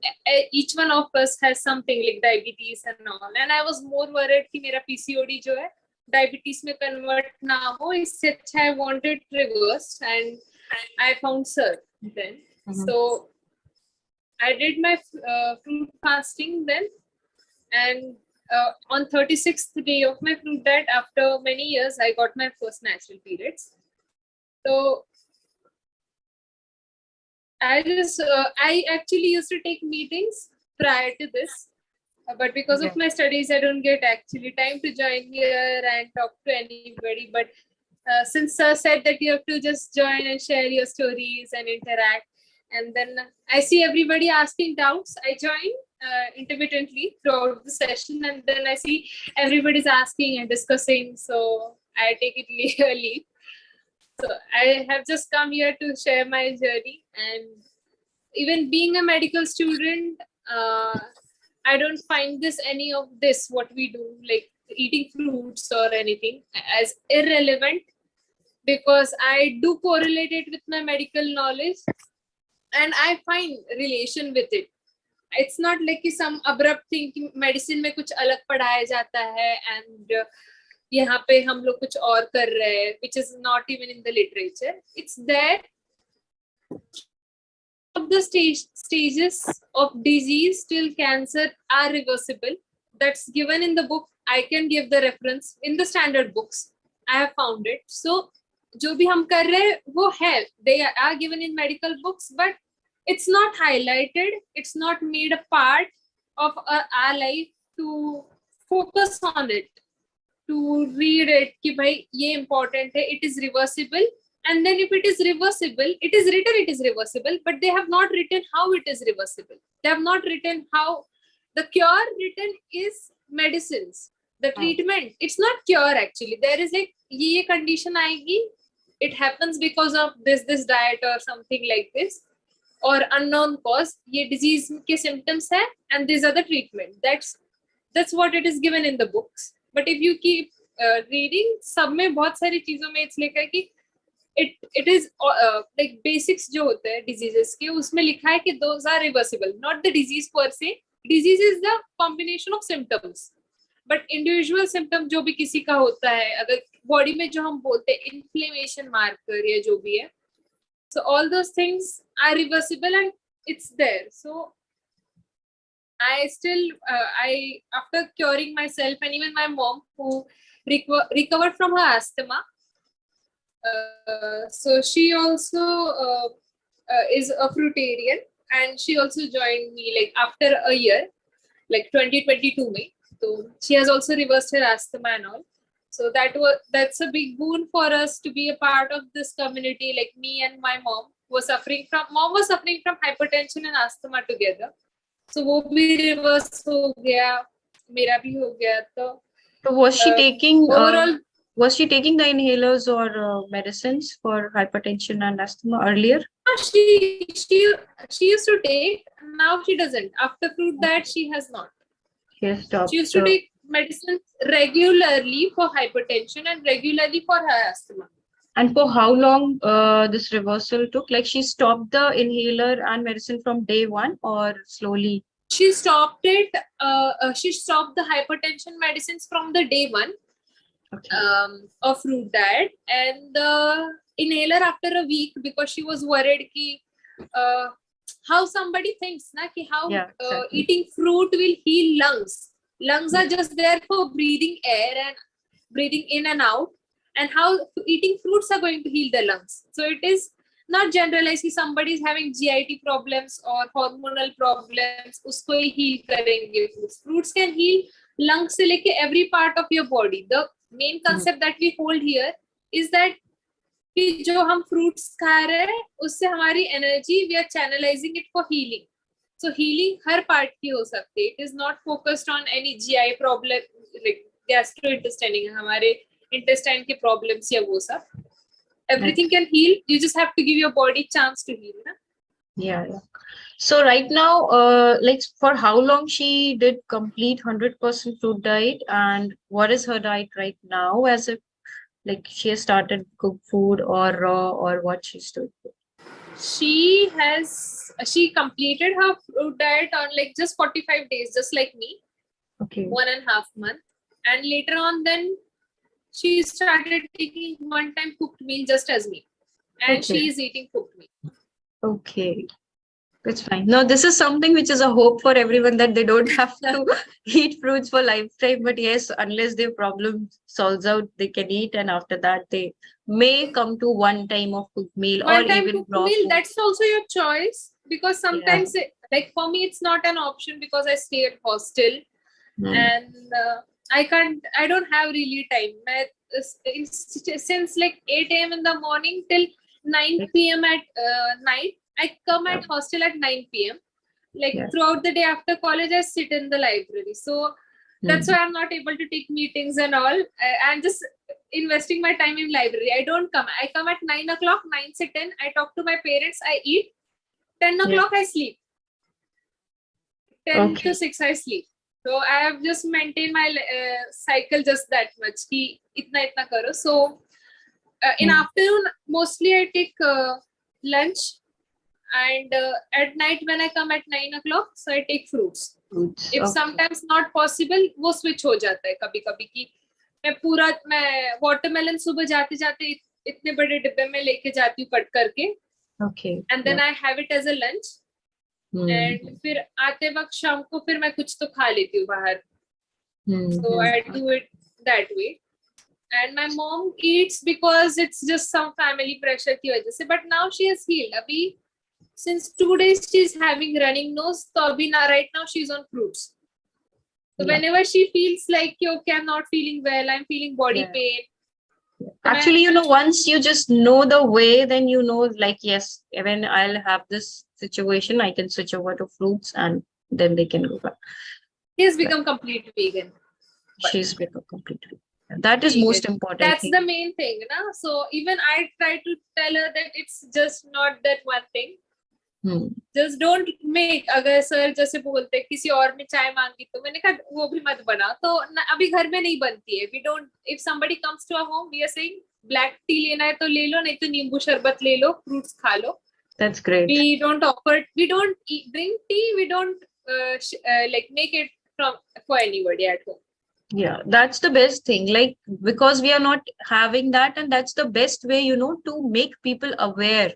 each one of us has something like diabetes and all, and I was more worried कि मेरा PCOD जो है diabetes में convert ना हो. इससे अच्छा I wanted reversed, and I found sir then. So I did my fruit fasting then, and on 36th day of my fruit diet, after many years, I got my first natural periods. So I actually used to take meetings prior to this, but because of my studies, I don't get actually time to join here and talk to anybody. But since sir said that you have to just join and share your stories and interact, and then I see everybody asking doubts, I join intermittently throughout the session, and then I see everybody's asking and discussing, so I take it leave. So I have just come here to share my journey, and even being a medical student, I don't find any of this what we do, like eating fruits or anything, as irrelevant, because I do correlate it with my medical knowledge, and I find relation with it. It's not like some abrupt thing कि medicine में कुछ अलग पढ़ाया जाता है and यहाँ पे हम लोग कुछ और कर रहे हैं, which is not even in the literature. It's there. The stages of disease till cancer are reversible. That's given in the book. I can give the reference in the standard books. I have found it. So जो भी हम कर रहे हैं वो है. They are given in medical books, but it's not highlighted. It's not made a part of our life to focus on it, to read it कि भाई ये important है. It is reversible. And then if it is reversible, it is written it is reversible, but they have not written how it is reversible. They have not written how the cure written is medicines. The treatment, it's not cure actually. There is like ये condition आएगी, it happens because of this diet or something like this, or unknown cause, ये disease के symptoms है, and these are the treatment. That's what it is given in the books. But if you keep reading, सब में बहुत सारी चीजों में it's लिखा है कि it is like basics जो होते हैं diseases के, उसमें लिखा है कि those are reversible, not the disease per se. Disease is the combination of symptoms, but individual symptom जो भी किसी का होता है, अगर body में जो हम बोलते हैं inflammation marker या जो भी है, so all those things are reversible and it's there. So I still, after curing myself and even my mom who recovered from her asthma, so she also is a fruitarian, and she also joined me like after a year, like 2022 May. So she has also reversed her asthma and all. So that's a big boon for us to be a part of this community. Like me and my mom was suffering from hypertension and asthma together. So वो भी reverse हो गया, मेरा भी हो गया. So was she taking overall, was she taking the inhalers or medicines for hypertension and asthma earlier? she used to take. Now she doesn't. After fruit diet, she has not. She has stopped. She used to take medicine regularly for hypertension and regularly for her asthma. And for how long this reversal took? Like she stopped the inhaler and medicine from day one or slowly? She stopped it. She stopped the hypertension medicines from the day one of fruit diet, and the inhaler after a week, because she was worried ki, how somebody thinks na, ki how exactly. eating fruit will heal lungs. Lungs are just there for breathing air and breathing in and out, and how eating fruits are going to heal the lungs. So it is not generalized. Somebody is having GIT problems or hormonal problems, usko hi heal karenge fruits. Fruits can heal lungs se leke every part of your body. The main concept that we hold here is that कि जो हम fruits खा रहे हैं उससे हमारी energy we are channelizing it for healing. So healing her part की हो सकती है. It is not focused on any GI problem like gastrointestinal हमारे intestine के problems या वो सब. Everything can heal. You just have to give your body chance to heal. Na? Yeah. So right now, like for how long she did complete 100% fruit diet, and what is her diet right now? As if like she has started cooked food or raw or what she's doing? She completed her fruit diet on like just 45 days, just like me. Okay. 1.5 months, and later on, then she started taking one-time cooked meal just as me, and she is eating cooked meal. Okay. That's fine. No, this is something which is a hope for everyone that they don't have to eat fruits for lifetime. But yes, unless their problem solves out, they can eat, and after that, they may come to one time of cooked meal or even raw food. That's also your choice, because sometimes, like for me, it's not an option because I stay at hostel, and I don't have really time. Since like 8 a.m. in the morning till 9 p.m. at night. I come at hostel at 9 p.m. Like throughout the day after college, I sit in the library. So that's why I'm not able to take meetings and all. I'm just investing my time in library. I don't come. I come at 9 o'clock, 9 to 10. I talk to my parents. I eat. 10 o'clock, I sleep. 10 to 6, I sleep. So I have just maintained my cycle just that much. Ki itna karo. So in afternoon, mostly I take lunch. And at night when I come at 9 o'clock, so I take fruits. If sometimes not possible, वो switch हो जाता है कभी-कभी कि मैं watermelon सुबह जाते-जाते इतने बड़े डिब्बे में लेके जाती हूँ कट करके. Okay. And then I have it as a lunch. And फिर आते वक्त शाम को फिर मैं कुछ तो खा लेती हूँ बाहर. So I do it that way. And my mom eats because it's just some family pressure की वजह से. But now she has healed. अभी since 2 days she's having running nose, so abhi right now she's on fruits. So whenever she feels like, okay, I'm not feeling well, I'm feeling body pain. Actually, you know, once you just know the way, then you know, like, yes, when I'll have this situation, I can switch over to fruits and then they can go back. He has become complete vegan. She's become complete vegan. That is most important. That's the main thing. Na? So even I try to tell her that it's just not that one thing. Just don't make. अगर sir जैसे बोलते किसी और में चाय मांगी तो मैंने कहा वो भी मत बना. तो अभी घर में नहीं बनती है. We don't. If somebody comes to our home, we are saying black tea लेना है तो ले लो, नहीं तो नींबू शरबत ले लो, fruits खा लो. That's great. We don't offer. We don't drink tea. We don't like make it for anybody at home. Yeah, that's the best thing. Like because we are not having that, and that's the best way, you know, to make people aware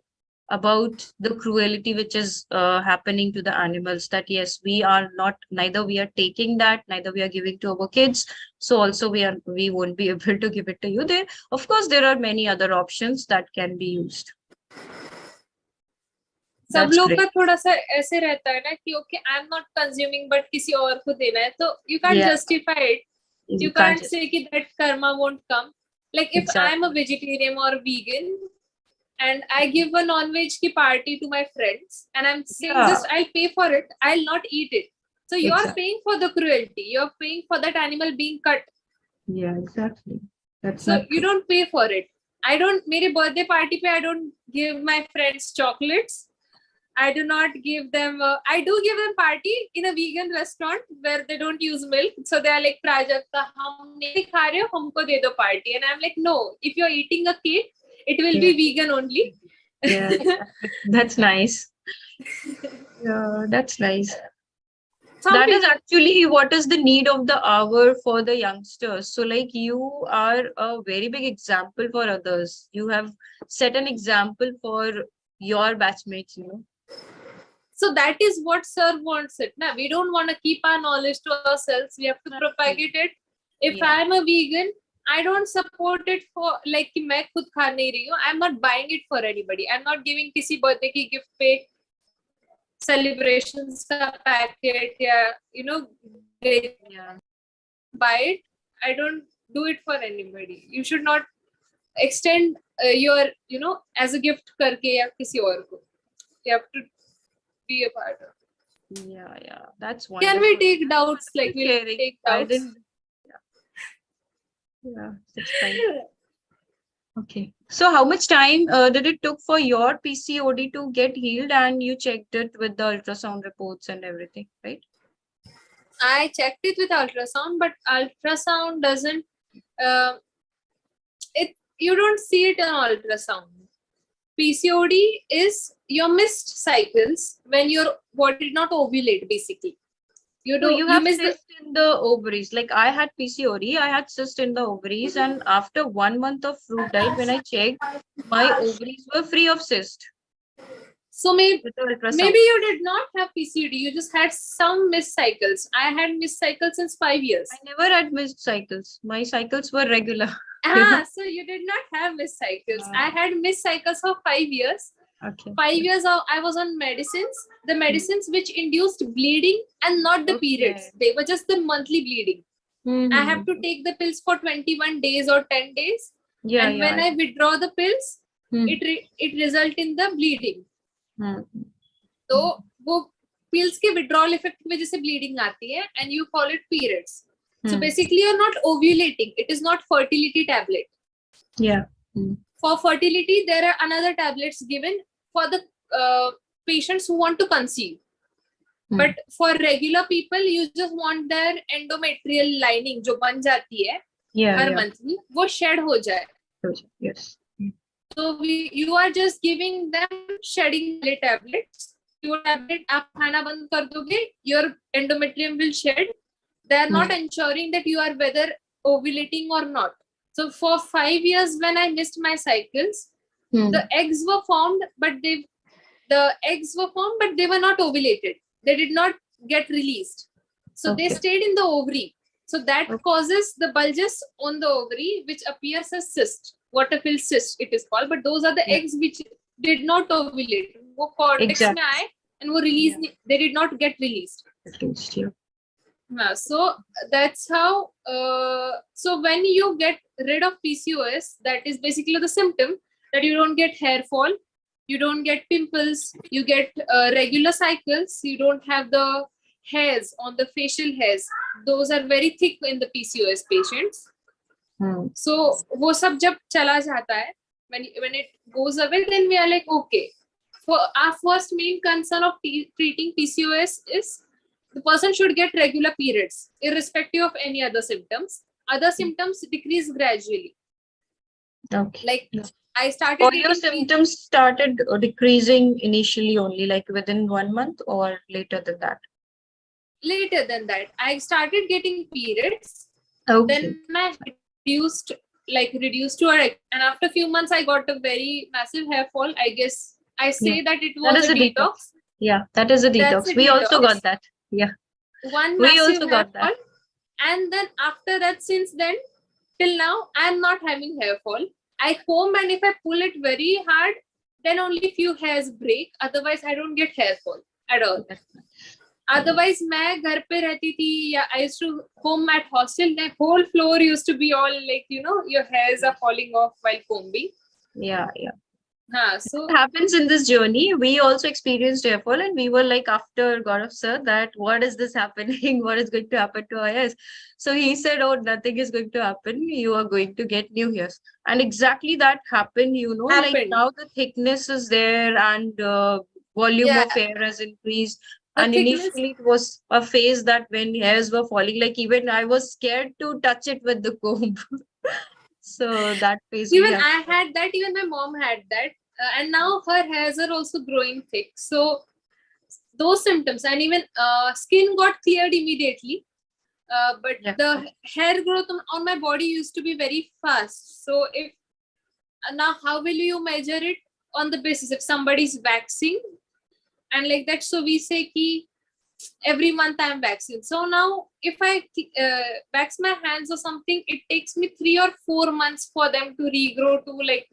about the cruelty which is happening to the animals, that yes, we are not, neither we are taking that, neither we are giving to our kids, so also we won't be able to give it to you. There, of course, there are many other options that can be used. सब That's लोग great. का थोड़ा सा ऐसे रहता है ना कि okay I am not consuming but किसी और को देना है, तो you can Yeah. Justify it. You can't say कि that karma won't come. Like if I'm a vegetarian or vegan and I give a non-veg ki party to my friends and I'm saying just I'll pay for it, I'll not eat it. So you are paying for the cruelty. You're paying for that animal being cut. Yeah, exactly. That's So not you don't pay for it. I don't, मेरे birthday party पे I don't give my friends chocolates. I do not give them, I do give them party in a vegan restaurant where they don't use milk. So they are like, Prajakta, hum nahi kha rahe ho, humko de do party. And I'm like, no, if you're eating a cake, it will be vegan only. Yeah, that's nice. Yeah, that's nice. That is actually what is the need of the hour for the youngsters. So like you are a very big example for others. You have set an example for your batchmates, you know. So that is what sir wants it. Na? We don't want to keep our knowledge to ourselves. We have to propagate it. If I am a vegan, I don't support it for like कि मैं खुद खा नहीं रही हूँ. I'm not buying it for anybody. I'm not giving किसी birthday की gift पे celebrations का packet या you know buy it. I don't do it for anybody. You should not extend your you know as a gift करके या किसी और को. You have to be a part of. Yeah, that's wonderful. Can we take doubts? Like we'll take doubts. I didn't. Yeah, that's fine. Okay. So how much time did it took for your PCOD to get healed, and you checked it with the ultrasound reports and everything, right? I checked it with ultrasound, but ultrasound doesn't. You don't see it on ultrasound. PCOD is your missed cycles when your body did not ovulate, basically. You have cyst in the ovaries. Like I had PCOD, I had cyst in the ovaries, and after 1 month of fruit diet, when I checked, my ovaries were free of cyst. So maybe you did not have PCOD, you just had some missed cycles. I had missed cycles since 5 years. I never had missed cycles. My cycles were regular. So you did not have missed cycles. I had missed cycles for 5 years. Okay. 5 years I was on medicines, the medicines which induced bleeding and not the periods. They were just the monthly bleeding. I have to take the pills for 21 days or 10 days. And when I withdraw the pills, it results in the bleeding. So वो pills के withdrawal effect की वजह से bleeding आती है and you call it periods. So basically you're not ovulating. It is not fertility tablet. Yeah. For fertility, there are another tablets given for the patients who want to conceive. But for regular people, you just want their endometrial lining, जो बन जाती है हर monthly, वो shed हो जाए. Yes. So you are just giving them shedding tablets. Your tablet आप खाना बंद कर दोगे, your endometrium will shed. They are not ensuring that you are whether ovulating or not. So for 5 years, when I missed my cycles, the eggs were formed, but they were not ovulated. They did not get released. So they stayed in the ovary. So that causes the bulges on the ovary, which appears as cyst, water-filled cyst it is called. But those are the eggs which did not ovulate. वो cortex में आए and वो release they did not get released. So that's how. So when you get rid of PCOS, that is basically the symptom that you don't get hair fall, you don't get pimples, you get regular cycles, you don't have the hairs on the facial hairs. Those are very thick in the PCOS patients. So वो सब जब चला जाता है, when it goes away, then we are like, okay. For our first main concern of treating PCOS is the person should get regular periods, irrespective of any other symptoms. Other symptoms decrease gradually. Okay. Like I started. All your symptoms started decreasing initially only, like within 1 month, or later than that? Later than that, I started getting periods. Then I reduced to a, and after a few months, I got a very massive hair fall. I guess I say Yeah. that it That was is a a detox. detox. Yeah, that is a That's detox. a We also detox. got that. Yeah, One we massive also hair got fall. that. And then after that, since then till now, I'm not having hair fall. I comb, and if I pull it very hard, then only few hairs break. Otherwise, I don't get hair fall at all. Otherwise, मैं घर पे रहती थी, या I used to comb at hostel. The whole floor used to be all like, your hairs are falling off while combing. Yeah, yeah. So It happens in this journey. We also experienced hair fall, and we were like, after Gaurav sir, that what is this happening? What is going to happen to our hairs? So he said, oh, nothing is going to happen. You are going to get new hairs. And exactly that happened, like Happened. now the thickness is there, and volume Yeah. of hair has increased. The And thickness- initially it was a phase that when hairs were falling, like even I was scared to touch it with the comb. So that phase we even had. I had that, even my mom had that, and now her hairs are also growing thick. So those symptoms, and even skin got cleared immediately, but Yeah. the hair growth on my body used to be very fast. So if now how will you measure it? On the basis if somebody is waxing and like that, so we say ki every month I'm waxing. So now if I wax my hands or something, it takes me 3 or 4 months for them to regrow to, like,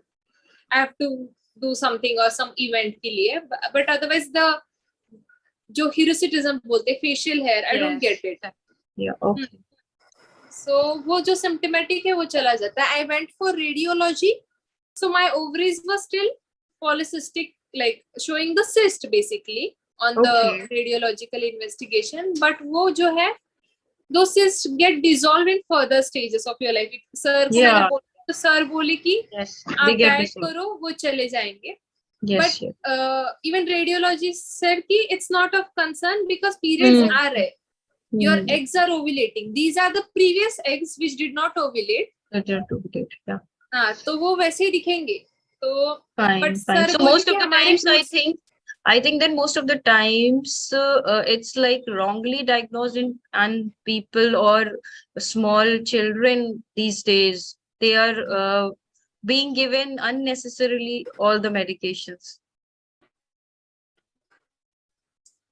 I have to do something or some event ke liye. But otherwise the jo hirsutism bolte, facial hair, I don't Yes. get it. Yeah, okay. So wo jo symptomatic hai wo chala jata hai. I went for radiology, so my ovaries were still polycystic, like showing the cyst basically on the radiological investigation. But wo jo hai, those cysts get dissolved in further stages of your life. Sir ko maine bola, to sir bole ki Yes, they aap get diet dissolved. karo, wo chale jayenge. Yes, But yes. even radiologist said ki it's not of concern because periods are rahe. Your eggs are ovulating. These are the previous eggs which did not ovulate. Yeah. तो वो वैसे ही दिखेंगे. तो Fine, but fine. sir So बोले most कि of the हमारे times, fruits- I think that most of the times it's like wrongly diagnosed and people or small children these days, they are being given unnecessarily all the medications.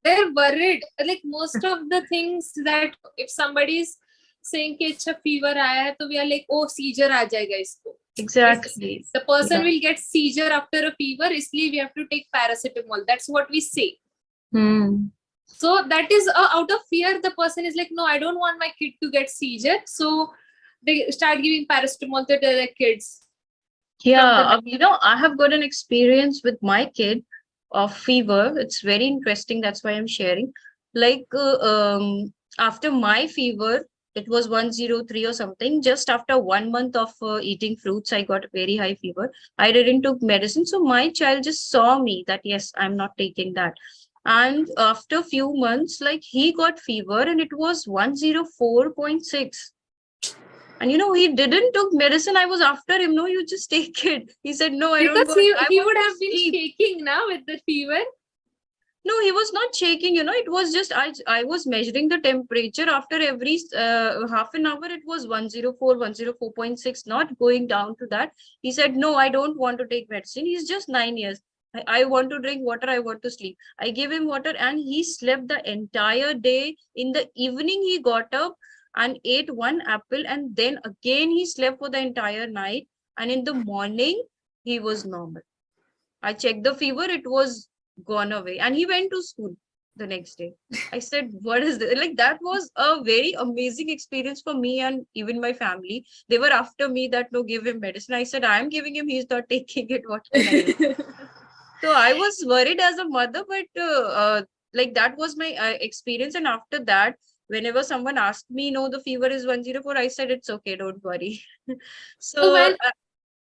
they're worried. Like most of the things that if somebody is saying कि अच्छा fever आया है, तो we are like, oh, seizure आ जाएगा इसको. Exactly. The person Yeah. will get seizure after a fever, इसलिए we have to take paracetamol. That's what we say. So that is out of fear. The person is like, no, I don't want my kid to get seizure. So they start giving paracetamol to their kids. Yeah, I have got an experience with my kid of fever. It's very interesting. That's why I'm sharing. Like after my fever, it was 103 or something. Just after 1 month of eating fruits, I got very high fever. I didn't took medicine. So my child just saw me that, yes, I'm not taking that. And after a few months, like he got fever and it was 104.6. And he didn't took medicine. I was after him. No, you just take it. He said, no, I don't Because want. he would have been shaking now with the fever. No, he was not shaking. It was just I was measuring the temperature after every half an hour. It was 104, 104.6, not going down to that. He said, no, I don't want to take medicine. He's just 9 years. I want to drink water. I want to sleep. I gave him water and he slept the entire day. In the evening, he got up and ate one apple, and then again he slept for the entire night, and in the morning he was normal. I checked the fever, it was gone away, and he went to school the next day. I said, what is this? Like, that was a very amazing experience for me and even my family. They were after me that, no, give him medicine. I said, I'm giving him, he's not taking it. What can I do? So I was worried as a mother, but like that was my experience. And after that, whenever someone asked me, no, the fever is 104, I said, it's okay, don't worry. So when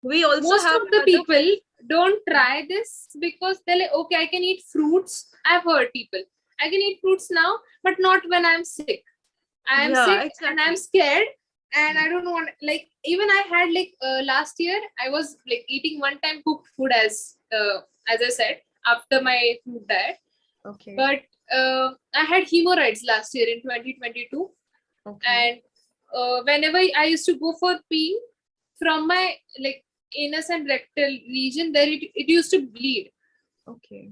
we also most have of the people don't try this because they're like, okay, I can eat fruits. I've heard people, I can eat fruits now, but not when I'm sick. I'm sick and I'm scared and I don't want, like, even I had like last year, I was like eating one-time cooked food as I said, after my food diet. Okay. But I had hemorrhoids last year in 2022. Okay. And whenever I used to go for peeing, from my like anus and rectal region, there it used to bleed. Okay.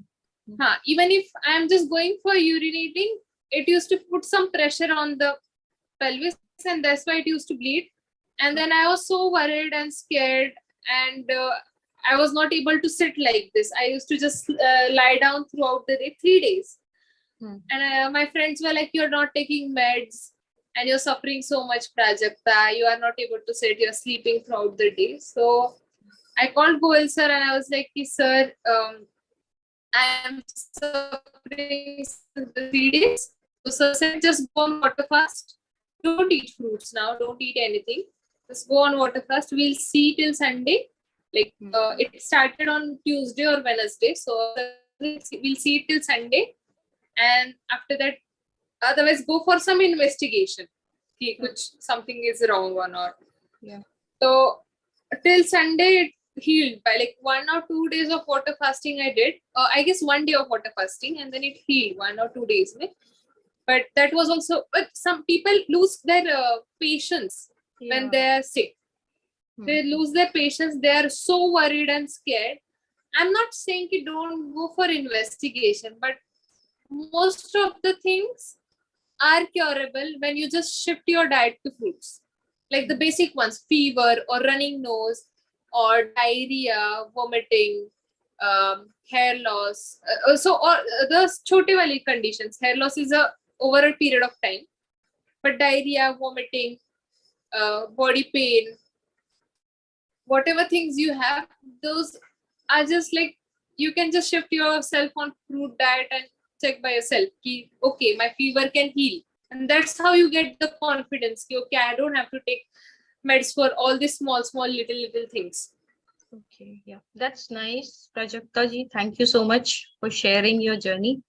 Even if I'm just going for urinating, it used to put some pressure on the pelvis, and that's why it used to bleed. And then I was so worried and scared, and I was not able to sit like this. I used to just lie down throughout the day, 3 days. And my friends were like, "You're not taking meds and you're suffering so much, Prajakta. You are not able to sit, you're sleeping throughout the day." So I called Goel sir and I was like, "Sir, I am suffering since 3 days." So sir said, "Just go on water fast. Don't eat fruits now. Don't eat anything. Just go on water fast. We'll see till Sunday." Like it started on Tuesday or Wednesday. So we'll see it till Sunday. And after that, otherwise go for some investigation. Which something is wrong or not. Yeah. So till Sunday, it healed by like 1 or 2 days of water fasting. I did. I guess 1 day of water fasting, and then it healed 1 or 2 days. But that was also. But some people lose their patience when they are sick. They lose their patience. They are so worried and scared. I'm not saying you don't go for investigation, but most of the things are curable when you just shift your diet to fruits. Like the basic ones, fever or running nose or diarrhea, vomiting, hair loss. Or the chote wali conditions. Hair loss is over a period of time. But diarrhea, vomiting, body pain, whatever things you have, those are just like, you can just shift yourself on fruit diet and check by yourself. Okay, my fever can heal. And that's how you get the confidence. Okay, I don't have to take meds for all these small, little things. Okay, yeah, that's nice, Prajakta ji. Thank you so much for sharing your journey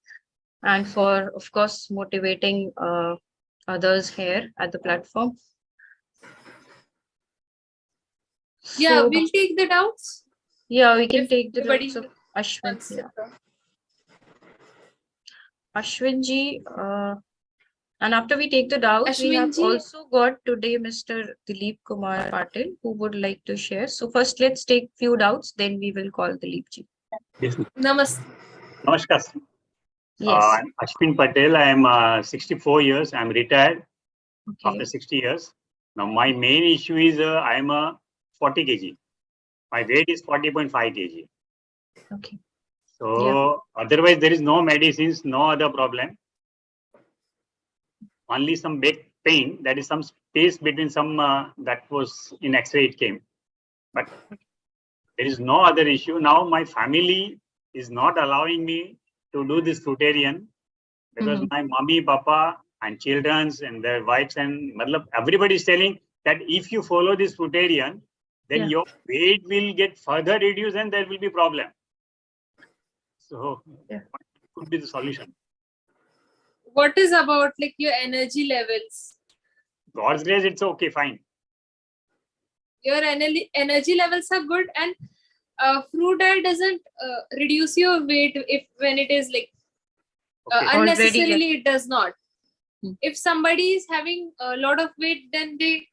and for, of course, motivating others here at the platform. Yeah, So, we'll take the doubts. yeah, we can If take the everybody doubts of Ashwin. wants Yeah. to. Ashwin ji, and after we take the doubts, we have Ashwin ji. also got today Mr. Dilip Kumar Patil, who would like to share. So first, let's take few doubts, then we will call Dilip ji. Yes. Namaste. Namaskar. Yes. I'm Ashwin Patel. I am 64 years. I'm retired Okay. after 60 years. Now, my main issue is I am 40 kg. My weight is 40.5 kg. Okay. So, otherwise, there is no medicines, no other problem. Only some back pain. That is some space between some that was in X-ray it came. But there is no other issue. Now, my family is not allowing me to do this Fruitarian because my mommy, papa, and childrens and their wives and everybody is telling that if you follow this Fruitarian, then your weight will get further reduced and there will be problem. So, what could be the solution? What is about like your energy levels? God's grace, it's okay, fine. Your energy levels are good, and fruit diet doesn't reduce your weight when it is like unnecessarily. It does not. If somebody is having a lot of weight, then they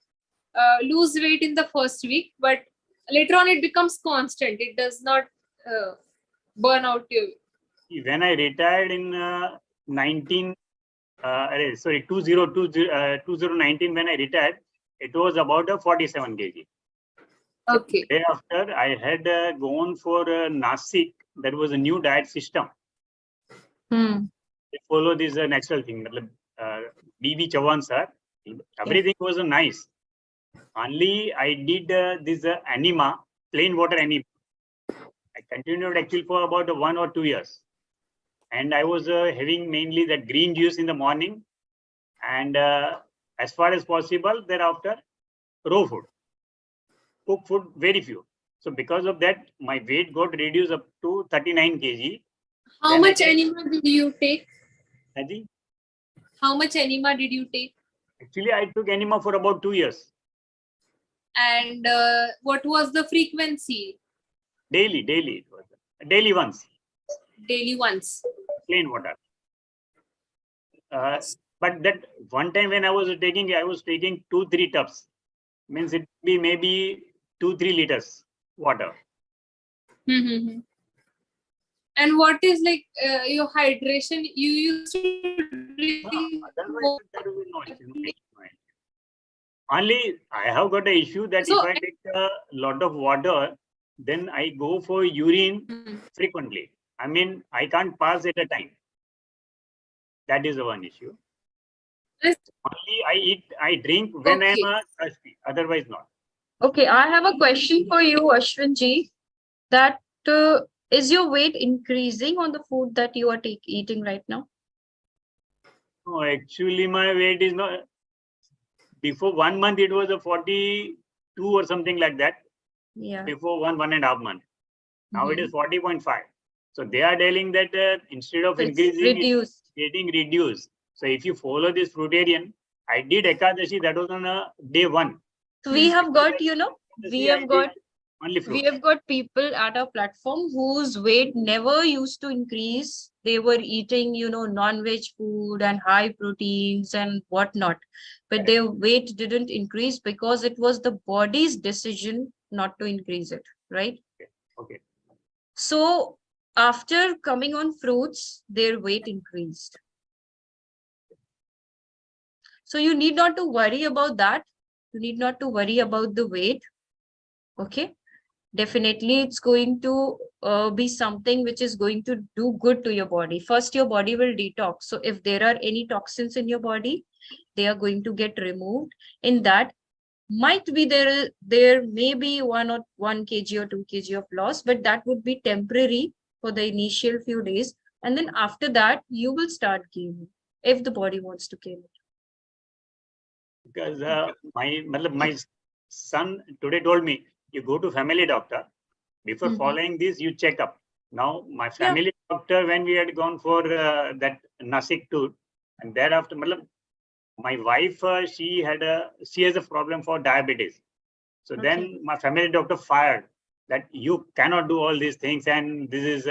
lose weight in the first week, but later on it becomes constant. It does not burn out you. When I retired in 2019, when I retired, it was about 47 kg. Okay. Thereafter, I had gone for Nasik. That was a new diet system. They follow this natural thing. BB Chavan sir, everything was nice. Only I did this anima, plain water anima. I continued actually for about 1 or 2 years. And I was having mainly that green juice in the morning. And as far as possible, thereafter, raw food. Cooked food, very few. So because of that, my weight got reduced up to 39 kg. How much enema did you take? Haji? How much enema did you take? Actually, I took enema for about 2 years. And what was the frequency? Daily. It was daily once. Daily once. Plain water. But that one time when I was taking 2-3 tubs. Means it be maybe 2-3 liters water. And And what is like your hydration? You used to drink Otherwise, there will be no issue. No issue. Only I have got an issue that So- if I take a lot of water, then I go for urine frequently. I mean, I can't pass at a time. That is the one issue. Yes. Only I drink when Okay. I'm thirsty. Otherwise, not. Okay, I have a question for you, Ashwin ji. That is your weight increasing on the food that you are eating right now? No, actually, my weight is not. Before 1 month, it was a 42 or something like that. Yeah. Before 1.5 months. Now it is 40.5. So they are telling that instead of It's increasing, reduced. it's getting reduced. So if you follow this Fruitarian, I did Ekadashi, that was on day 1. So we have got, you know, we I have did got only we fruit. have got people at our platform whose weight never used to increase. They were eating, you know, non-veg food and high proteins and whatnot, but their weight didn't increase because it was the body's decision not to increase it, right? Okay. So after coming on fruits, their weight increased. So you need not to worry about that. You need not to worry about the weight. Okay. Definitely, it's going to be something which is going to do good to your body. First, your body will detox. So if there are any toxins in your body, they are going to get removed. In that, might be there may be 1 kg or 2 kg of loss, but that would be temporary for the initial few days. And then after that, you will start gaining if the body wants to gain it. Because my son today told me, you go to family doctor. Before following this, you check up. Now, my family doctor, when we had gone for that Nasik tour, and thereafter, my wife, she has a problem for diabetes. So then my family doctor fired that you cannot do all these things, and this is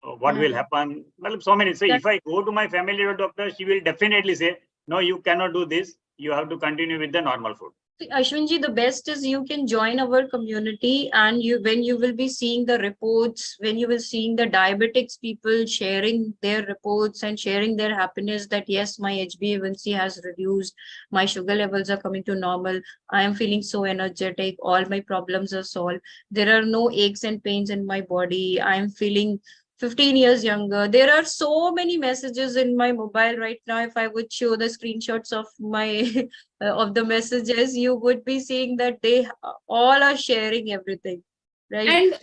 what will happen. So many. So if I go to my family doctor, she will definitely say, no, you cannot do this. You have to continue with the normal food. Ashwinji, the best is you can join our community, and when you will be seeing the reports, when you will seeing the diabetics people sharing their reports and sharing their happiness that yes, my HbA1c has reduced, my sugar levels are coming to normal, I am feeling so energetic, all my problems are solved, there are no aches and pains in my body, I am feeling 15 years younger. There are so many messages in my mobile right now. If I would show the screenshots of my of the messages, you would be seeing that they all are sharing everything, right? And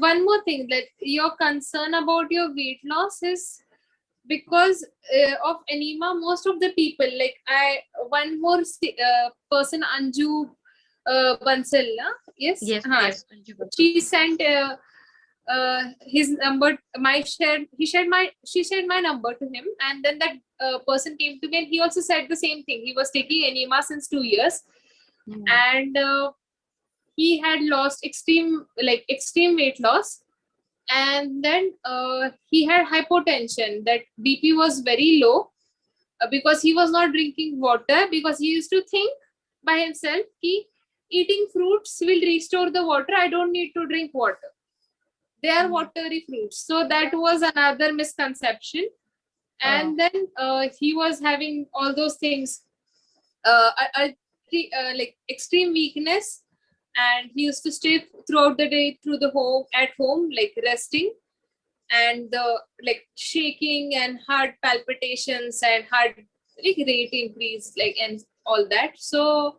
one more thing, that your concern about your weight loss is because of anemia. Most of the people, like one more person, Anju Bansal, yes, Yes. she sent his number, she shared my number to him, and then that person came to me, and he also said the same thing. He was taking enema since 2 years, and he had lost extreme weight loss, and then he had hypotension. That BP was very low because he was not drinking water, because he used to think by himself ki eating fruits will restore the water, I don't need to drink water, they are watery fruits. So that was another misconception. And then he was having all those things, like extreme weakness, and he used to stay throughout the day at home, like resting, and the like shaking and heart palpitations and heart rate increase, like, and all that. So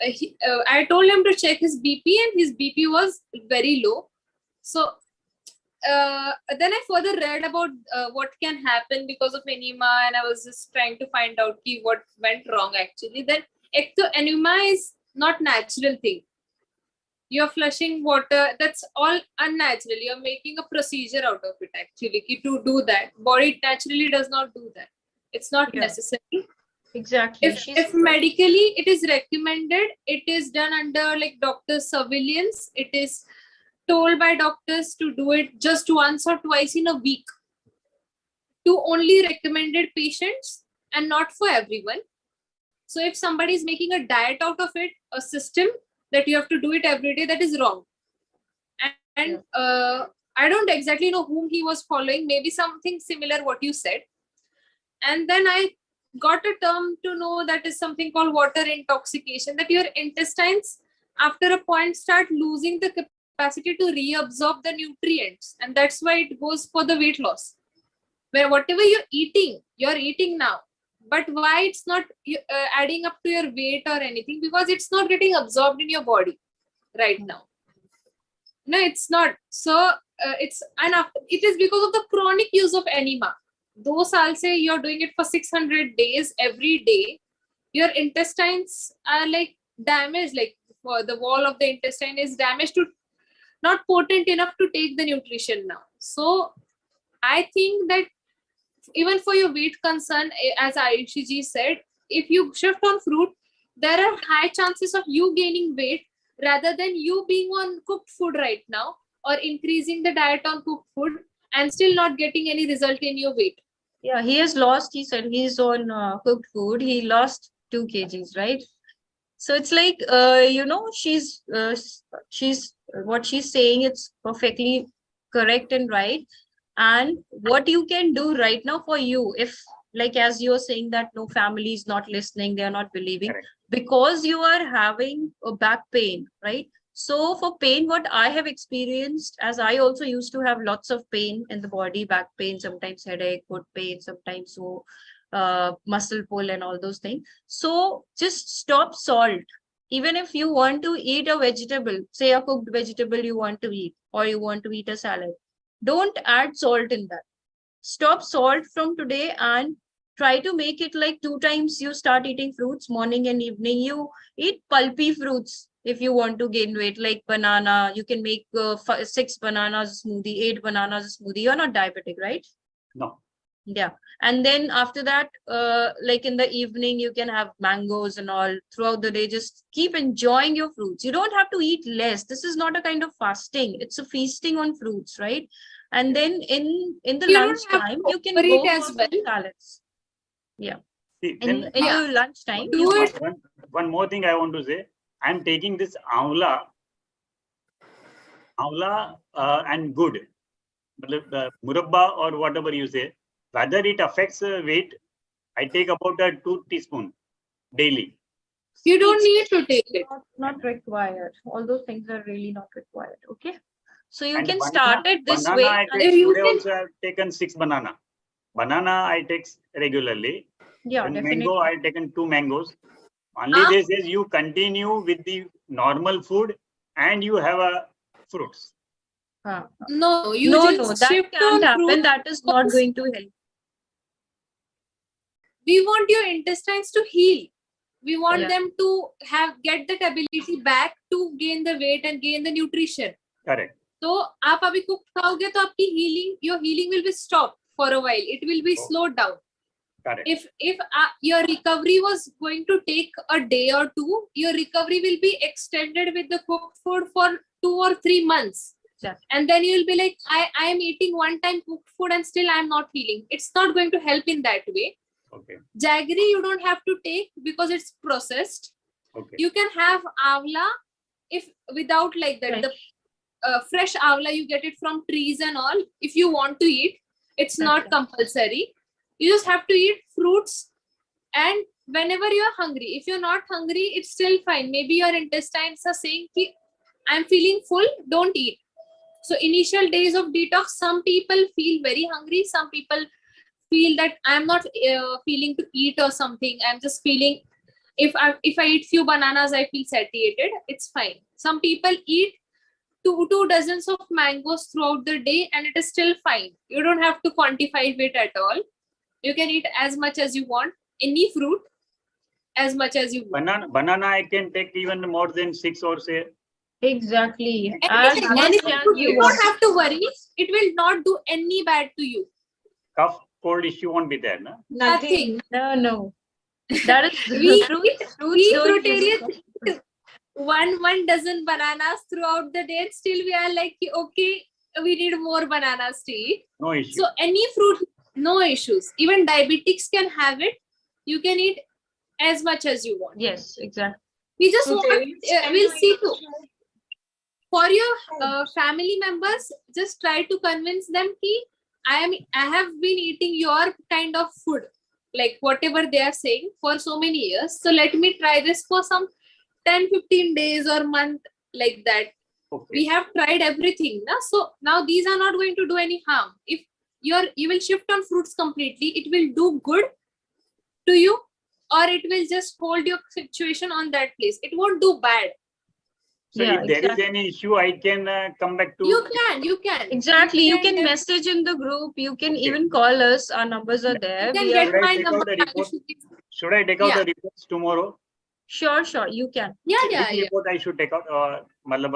I told him to check his BP, and his BP was very low. So then I further read about what can happen because of anemia, and I was just trying to find out what went wrong actually. Then ectoanemia is not natural thing. You're flushing water, that's all unnatural. You're making a procedure out of it actually to do that. Body naturally does not do that. It's not necessary. Exactly. If medically it is recommended, it is done under like doctor's surveillance. It is told by doctors to do it just once or twice in a week to only recommended patients and not for everyone. So if somebody is making a diet out of it, a system that you have to do it every day, that is wrong. And I don't exactly know whom he was following, maybe something similar what you said. And then I got a term to know that is something called water intoxication, that your intestines after a point start losing the capacity to reabsorb the nutrients, and that's why it goes for the weight loss. Where whatever you're eating now, but why it's not adding up to your weight or anything? Because it's not getting absorbed in your body right now. No, it's not. So it is because of the chronic use of enema. Those I'll say you're doing it for 600 days every day. Your intestines are like damaged, like for the wall of the intestine is damaged to not potent enough to take the nutrition now. So I think that even for your weight concern, as Ayushi ji said, if you shift on fruit, there are high chances of you gaining weight rather than you being on cooked food right now, or increasing the diet on cooked food and still not getting any result in your weight. Yeah, he has lost, he said he's on cooked food. He lost 2 kgs, right? So it's like, she's what she's saying, it's perfectly correct and right. And what you can do right now for you, if like, as you're saying that no family is not listening, they're not believing, Correct. because you are having a back pain, right? So for pain, what I have experienced, as I also used to have lots of pain in the body, back pain, sometimes headache, foot pain, sometimes muscle pull and all those things. So just stop salt. Even if you want to eat a vegetable, say a cooked vegetable you want to eat, or you want to eat a salad, don't add salt in that. Stop salt from today and try to make it like 2 times you start eating fruits, morning and evening. You eat pulpy fruits if you want to gain weight, like banana. You can make 6 bananas smoothie, 8 bananas smoothie. You're not diabetic, right? No. Yeah. And then after that, like in the evening, you can have mangoes and all. Throughout the day, just keep enjoying your fruits. You don't have to eat less. This is not a kind of fasting. It's a feasting on fruits, right? And then in the You don't lunch have time, to you can overeat go as for well. some salads. Yeah. See, In then your lunchtime, Do you it. one more thing I want to say. I'm taking this amla and good. Murabba or whatever you say, whether it affects weight, I take about 2 teaspoons daily. You don't need to take it. not required. All those things are really not required. Okay. So you And can banana- start it this banana way. I and take, you today can- also I have taken 6 banana. Banana I take regularly. Yeah, And definitely. mango I have taken 2 mangoes. Only this is you continue with the normal food and you have a fruits. No, you No, just that shift can't on happen. fruit. That is not going to help. We want your intestines to heal. We want Yeah. them to get that ability back to gain the weight and gain the nutrition. Correct. So आप अभी cooked खाओगे तो आपकी your healing will be stopped for a while. It will be slowed down. Correct. If your recovery was going to take a day or 2, your recovery will be extended with the cooked food for 2 or 3 months. Yeah. And then you'll be like, I am eating one time cooked food and still I'm not healing. It's not going to help in that way. Okay. Jaggery you don't have to take because it's processed. Okay. You can have avla if without like that. Right. The fresh avla you get it from trees and all. If you want to eat, it's not Okay. compulsory. You just have to eat fruits, and whenever you are hungry. If you're not hungry, it's still fine. Maybe your intestines are saying, I'm feeling full, don't eat. So initial days of detox, some people feel very hungry. Some people feel that I'm not feeling to eat or something. I'm just feeling, if I eat few bananas, I feel satiated. It's fine. Some people eat two dozens of mangoes throughout the day and it is still fine. You don't have to quantify it at all. You can eat as much as you want. Any fruit, as much as you want. Banana I can take even more than 6 or say. Exactly. As Anything, much anything. as You you don't want. have to worry. It will not do any bad to you. Cough, cold issue won't be there, no? Nothing. No. That is We fruits we don't give you fruitarians eat one dozen bananas throughout the day. Still, we are like, okay, we need more bananas to eat. No issue. So any fruit, no issues. Even diabetics can have it. You can eat as much as you want. Yes, exactly. We just want, we'll see to for your family members, just try to convince them ki I have been eating your kind of food, like whatever they are saying for so many years. So let me try this for some 10-15 days or month, like that. Okay. We have tried everything. Na? So now these are not going to do any harm. If you will shift on fruits completely, it will do good to you, or it will just hold your situation on that place. It won't do bad. So Yeah, if there is exactly. any issue, I can come back to. You can. Exactly. You can def- message in the group. You can Okay. even call us. Our numbers are there. You can We get are Should I my take out number. the report? Should I take out Yeah. the reports tomorrow? sure. You can. Yeah. Which report I should take out? Matlab,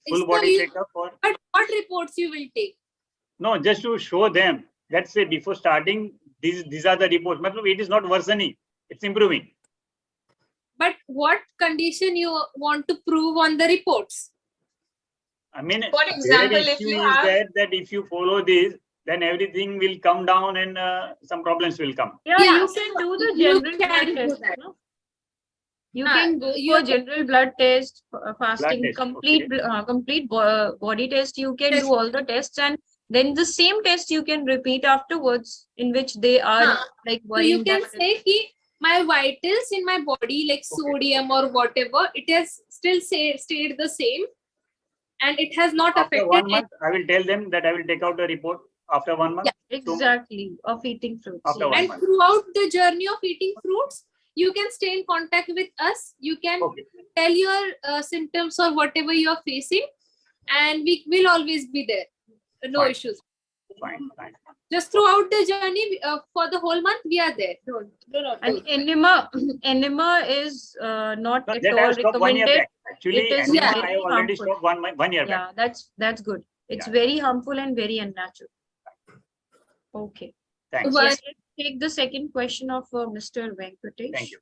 full So body you- checkup or? But what reports you will take? No, just to show them. Let's say before starting, these are the reports. Matlab, it is not worsening. It's improving. But what condition you want to prove on the reports? I mean, For their example, if issue you is have that if you follow this, then everything will come down and some problems will come. Yeah, Yeah, you can do the you general can blood do test. that. No? You can go you- for general blood test, fasting, test, complete body test. You can Yes. do all the tests, and then the same test you can repeat afterwards, in which they are like So you worrying can that say ki my vitals in my body, like sodium or whatever, it has still stayed the same, and it has not After affected 1 month, I will tell them that I will take out the report after 1 month. Yeah. exactly of eating fruits. After yeah. 1 And month. throughout the journey of eating fruits, you can stay in contact with us. You can Okay. tell your symptoms or whatever you are facing, and we will always be there. No Fine. issues. Fine. Just throughout the journey, for the whole month, we are there. Do not And enema is not No, at that I all have stopped 1 year recommended. back. Actually, It is enema, very I have already harmful. stopped 1 year back. Yeah, that's good. It's Yeah. very harmful and very unnatural. Okay. Thanks. But- Yes, let's take the second question of Mr. Venkatesh. Thank you.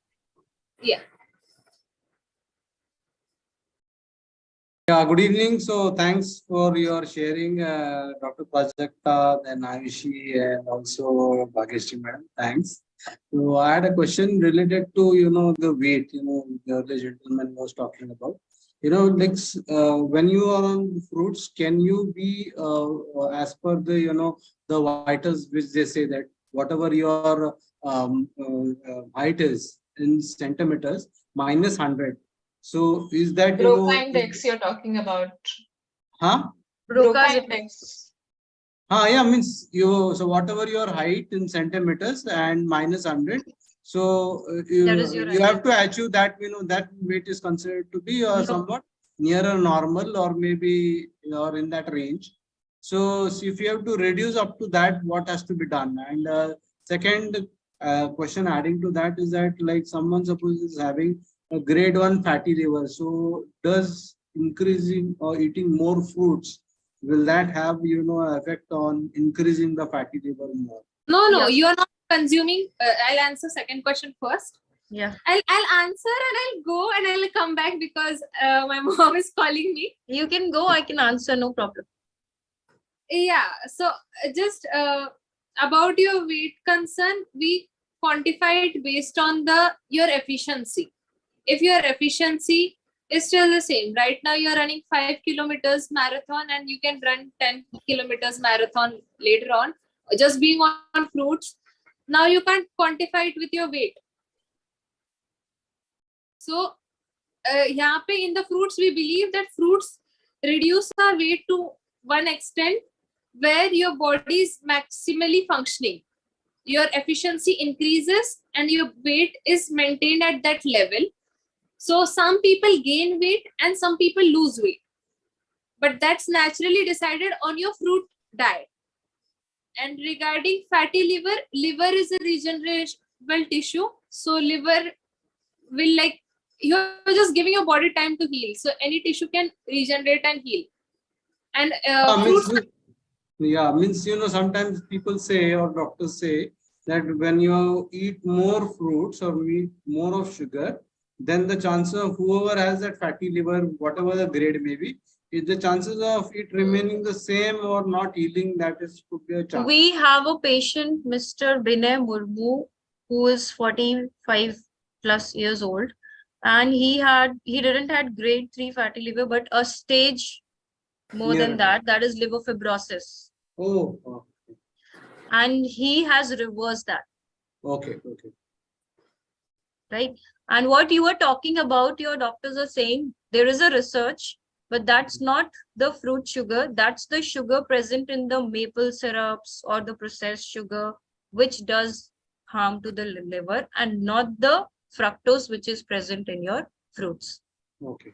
Yeah. Yeah, good evening. So thanks for your sharing, Dr. Prajakta, then Ayushi, and also Bhageshri madam. Thanks. So I had a question related to, the weight, the other gentleman was talking about. Like when you are on fruits, can you be as per the, the vitals, which they say that whatever your height is in centimeters, minus 100. So is that Broca index you're talking about? Huh? Broca's Broca index. Yeah, means so whatever your height in centimeters and minus 100. So That is your you have to achieve that, that weight is considered to be somewhat nearer normal or maybe or in that range. So if you have to reduce up to that, what has to be done? And second question adding to that is that like someone suppose is having a grade 1 fatty liver. So does increasing or eating more fruits, will that have, effect on increasing the fatty liver more? No, Yeah. you are not consuming. I'll answer second question first. Yeah. I'll answer and I'll go and I'll come back because my mom is calling me. You can go, I can answer, no problem. Yeah. So just about your weight concern, we quantify it based on your efficiency. If your efficiency is still the same, right now you're running 5 kilometers marathon and you can run 10 kilometers marathon later on, just being on fruits. Now you can't quantify it with your weight. So यहाँ पे in the fruits, we believe that fruits reduce our weight to one extent where your body is maximally functioning. Your efficiency increases and your weight is maintained at that level. So some people gain weight and some people lose weight. But that's naturally decided on your fruit diet. And regarding fatty liver is a regenerable tissue. So liver will you're just giving your body time to heal. So any tissue can regenerate and heal. And fruits. Means, sometimes people say or doctors say that when you eat more fruits or eat more of sugar, then the chances of whoever has that fatty liver, whatever the grade may be, is the chances of it remaining the same or not healing, that is could be a chance. We have a patient, Mr. Binay Murmu, who is 45 plus years old, and he didn't had grade 3 fatty liver, but a stage more than that. That is liver fibrosis. Oh, oh, And he has reversed that, okay, okay. right? And what you were talking about, your doctors are saying there is a research, but that's not the fruit sugar. That's the sugar present in the maple syrups or the processed sugar, which does harm to the liver, and not the fructose, which is present in your fruits. Okay.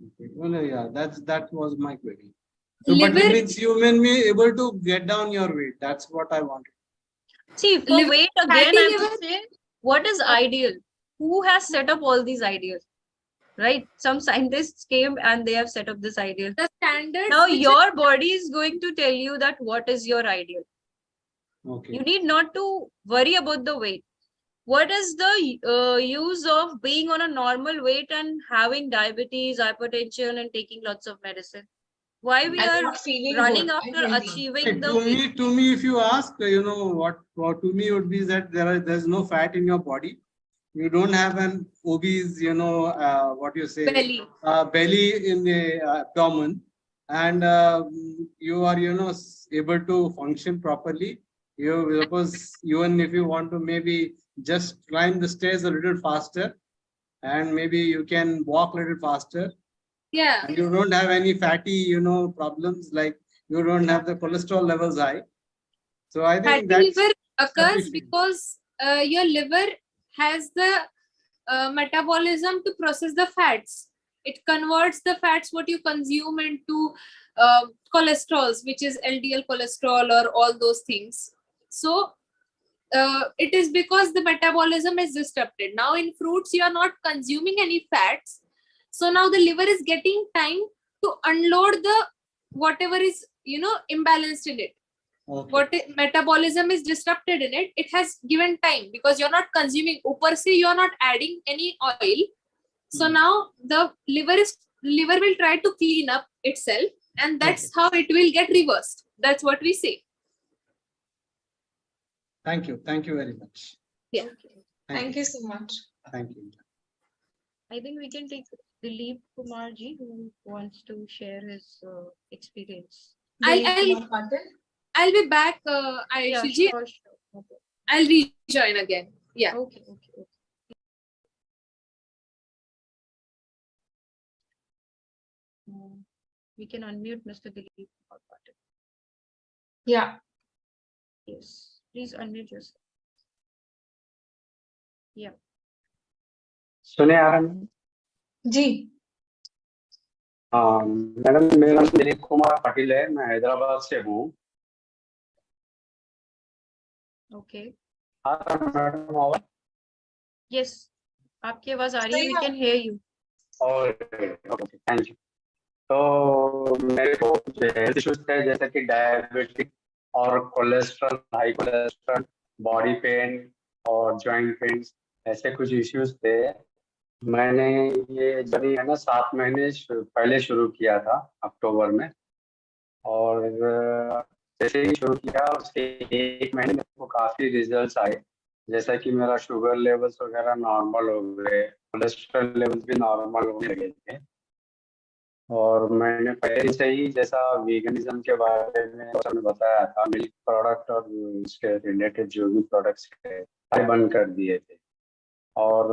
Okay. Well, yeah, that was my query. So, but Liver- it means you may be able to get down your weight. That's what I wanted. See, for Liver- weight again, fatty I liver- would say, what is ideal? Who has set up all these ideas? Right? Some scientists came and they have set up this ideal. The standards. Now which your body is going to tell you that what is your ideal. Okay. You need not to worry about the weight. What is the use of being on a normal weight and having diabetes, hypertension, and taking lots of medicine? Why we And are not feeling running good, after healthy. achieving the weight? To me, if you ask, what to me would be that there's no fat in your body. You don't have an obese, what you say, belly. belly in the abdomen, and you are, able to function properly. You suppose even if you want to maybe just climb the stairs a little faster, and maybe you can walk a little faster, Yeah. and you don't have any fatty, problems, like you don't have the cholesterol levels high. So I think Fatty that's liver occurs sufficient. because your liver has the metabolism to process the fats. It converts the fats what you consume into cholesterols, which is LDL cholesterol or all those things. So it is because the metabolism is disrupted. Now in fruits, you are not consuming any fats. So now the liver is getting time to unload the whatever is, imbalanced in it. Okay. Metabolism is disrupted in it. It has given time because you're not consuming. Upar se you're not adding any oil. So now the liver will try to clean up itself, and that's how it will get reversed. That's what we say. Thank you. Thank you very much. Yeah. Thank you so much. Thank you. I think we can take Dilip Kumar ji, who wants to share his experience. I'll be back. Yeah, Ji. sure, sure. Okay. I'll rejoin again. Yeah. Okay. We can unmute Mr. Dilip Kumar Patriji. Yeah. Yes, please unmute yourself. Yeah. सुने आ रहे हैं? जी. Madam मेरा नाम दिलीप कुमार पाटिल है, मैं हैदराबाद से हूँ. Okay. Madam आवाज? Yes, आपकी आवाज आ रही है. We can hear you. Okay, thank you. तो मेरे को हेल्थ इश्यूज थे जैसे कि डायबिटिक और cholesterol, high cholesterol, body pain और जॉइंट पेन, ऐसे कुछ इश्यूज थे. मैंने ये जर्नी है ना 7 महीने पहले शुरू किया था अक्टूबर में, और जैसे ही शुरू किया उसके 1 महीने में को काफी रिजल्ट्स आए, जैसा कि मेरा शुगर लेवल्स वगैरह नॉर्मल हो गए, कोलेस्ट्रॉल लेवल्स भी नॉर्मल होने लगे थे. और मैंने पहले से ही जैसा वीगनिज्म के बारे में बताया था, मिल्क प्रोडक्ट और उसके रिलेटेड जो भी प्रोडक्ट्स है सारे बंद कर दिए थे. और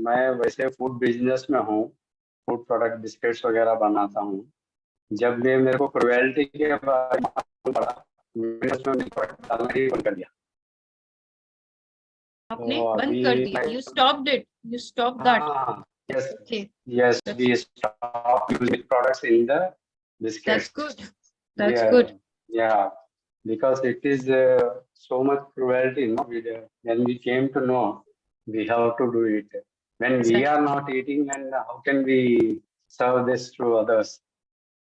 मैं वैसे फूड बिजनेस में हूँ, फूड प्रोडक्ट बिस्किट्स वगैरह बनाता हूँ. जब भी मेरे को क्रुएल्टी के बारे में मालूम पड़ा, मैंने उसमें मिल्क प्रोडक्ट डालना ही बंद कर दिया. आपने बंद कर दिया? You stopped it. You stopped that. Yes. Okay. Yes, we stopped using products in the biscuits. That's good. That's good. Yeah, because it is so much cruelty. No, when we came to know, we have to do it. When we are not eating, and how can we serve this to others?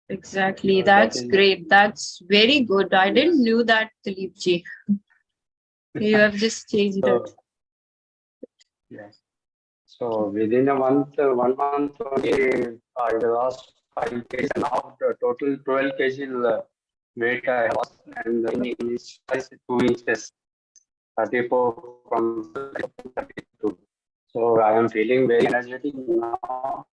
Exactly. That's great. That's very good. I didn't knew that, Dilip ji. You have just changed it. Yes. So within 1 month, I lost 5 kg and now the total 12 kg weight I lost, and in size 2 inches, 34 from 32. So I am feeling very energetic now.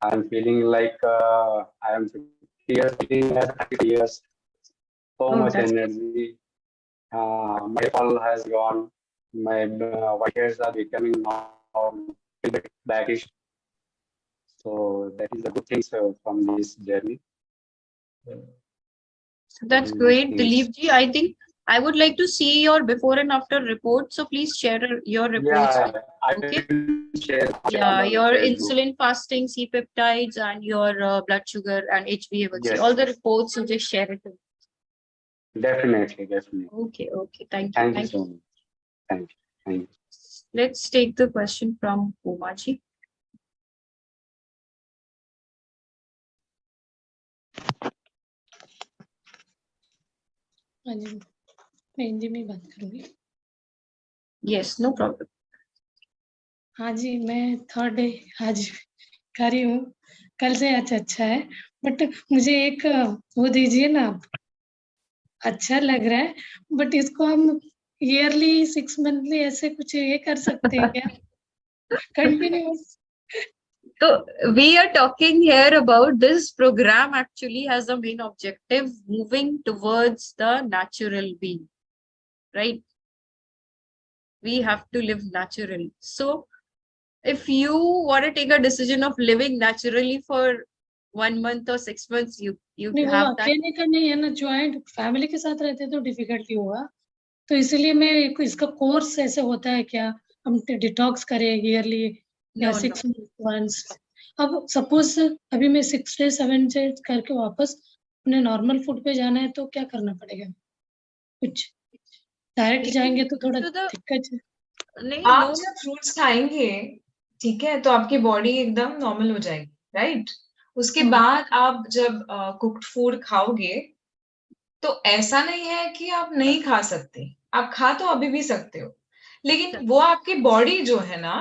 I'm feeling like I am 50 years, feeling as 30 years. So much that's energy. My fall has gone. My white hairs are becoming now a little bit blackish. So that is a good thing from this journey. So that's great, Dilip ji. I think I would like to see your before and after report. So please share your reports. Yeah, I Okay. will share. Yeah, on your Facebook. insulin fasting, C peptides, and your blood sugar and HbA1c. Yes. All the reports, you just share it. Definitely, definitely. Okay, okay. Thank you. Thank you so much. Thank you. Thank you. Let's take the question from Umaji. हाँ जी मैं हिंदी में बात करूंगी. Yes, no problem. हाँ जी मैं third day आज कर रही हूँ. कल से आज अच्छा है बट मुझे एक वो दीजिए ना आप. अच्छा लग रहा है बट इसको हम ईयरली 6 मंथली ऐसे कुछ ये कर सकते हैं क्या? Continuous. So we are talking here about this program actually has a main objective moving towards the natural being, right? We have to live naturally. So if you want to take a decision of living naturally for 1 month or 6 months, you नहीं वो have that. अकेले का नहीं है ना, joint family के साथ रहते तो डिफिकल्टी होगा. तो इसलिए मैं इसका कोर्स ऐसे होता है क्या? हम डिटॉक्स करें ईयरली या No, 6 मंथ वंस. अब सपोज अभी मैं 6 डे 7 डे करके वापस अपने नॉर्मल फूड पे जाना है तो क्या करना पड़ेगा? कुछ डायरेक्ट जाएंगे तो थोड़ा दिक्कत है. नहीं, आप no. जब फ्रूट्स खाएंगे, ठीक है, तो आपकी बॉडी एकदम नॉर्मल हो जाएगी, राइट? उसके बाद आप जब कुक्ड फूड खाओगे तो ऐसा नहीं है कि आप नहीं खा सकते, आप खा तो अभी भी सकते हो, लेकिन वो आपकी बॉडी जो है ना,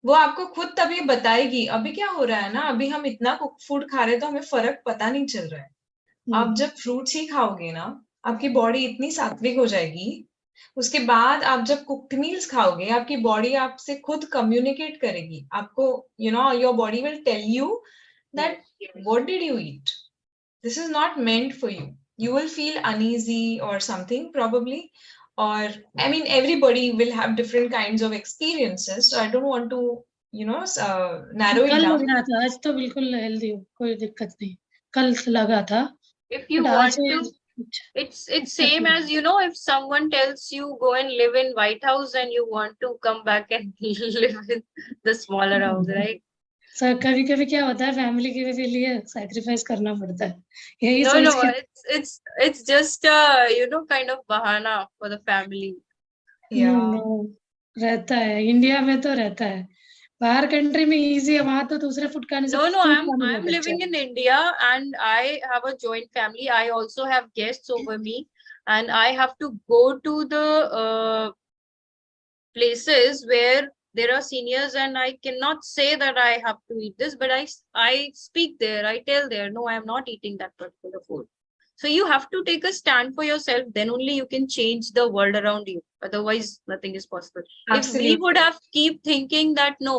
वो आपको खुद तभी बताएगी. अभी क्या हो रहा है ना, अभी हम इतना कुक्ड फूड खा रहे हैं तो हमें फर्क पता नहीं चल रहा है. आप जब फ्रूट्स ही खाओगे ना, आपकी बॉडी इतनी सात्विक हो जाएगी. उसके बाद आप जब कुक्ड मील्स खाओगे, आपकी बॉडी आपसे खुद कम्युनिकेट करेगी. आपको you know your body will tell you that what did you eat, this is not meant for you. You will feel uneasy or something probably, or I mean everybody will have different kinds of experiences, so I don't want to narrow it कल down. लग रहा था, आज तो बिल्कुल healthy हूँ, कोई दिक्कत नहीं. कल लगा था. If you want to, it's same as, you know, if someone tells you go and live in White House and you want to come back and live in the smaller house, right? Sir कभी कभी क्या होता है, family के लिए sacrifice करना पड़ता है. यही No, सोच के it's just you know, kind of bahana for the family. रहता है, इंडिया में तो रहता है, बाहर कंट्री में इजी है, वहां तो दूसरे फूड खाने से No, I'm living in India and I have a joint family. I also have guests over me and I have to go to the places where there are seniors and I cannot say that I have to eat this, but I speak there, I tell there, no, I am not eating that particular food. So you have to take a stand for yourself, then only you can change the world around you. Otherwise, nothing is possible. Absolutely. If we would have keep thinking that, no,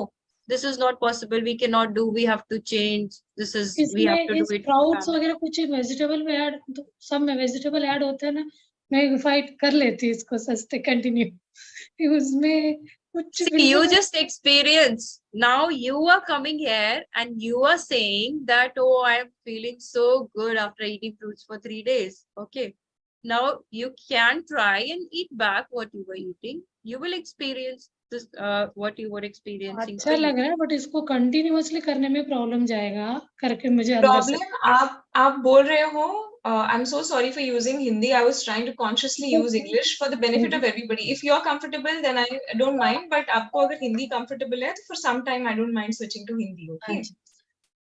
this is not possible, we cannot do, we have to change, this is, we have to do it. Sprouts वगैरह कुछ vegetable में add, तो सब में vegetable add होता है ना, मैं फाइट कर लेती इसको सस्ते कंटिन्यू. उसमें See, you just experience. Now you are coming here and you are saying that, oh, I am feeling so good after eating fruits for 3 days. Okay. Now you can try and eat back what you were eating. You will experience this, what you were experiencing. अच्छा लग रहा है but इसको continuously करने में problem जाएगा करके मुझे अंदर से. प्रॉब्लम आप बोल रहे हो. I'm so sorry for using Hindi. I was trying to consciously use English for the benefit of everybody. If you're comfortable, then I don't mind. But आपको अगर हिंदी comfortable है, तो for some time I don't mind switching to Hindi. Okay?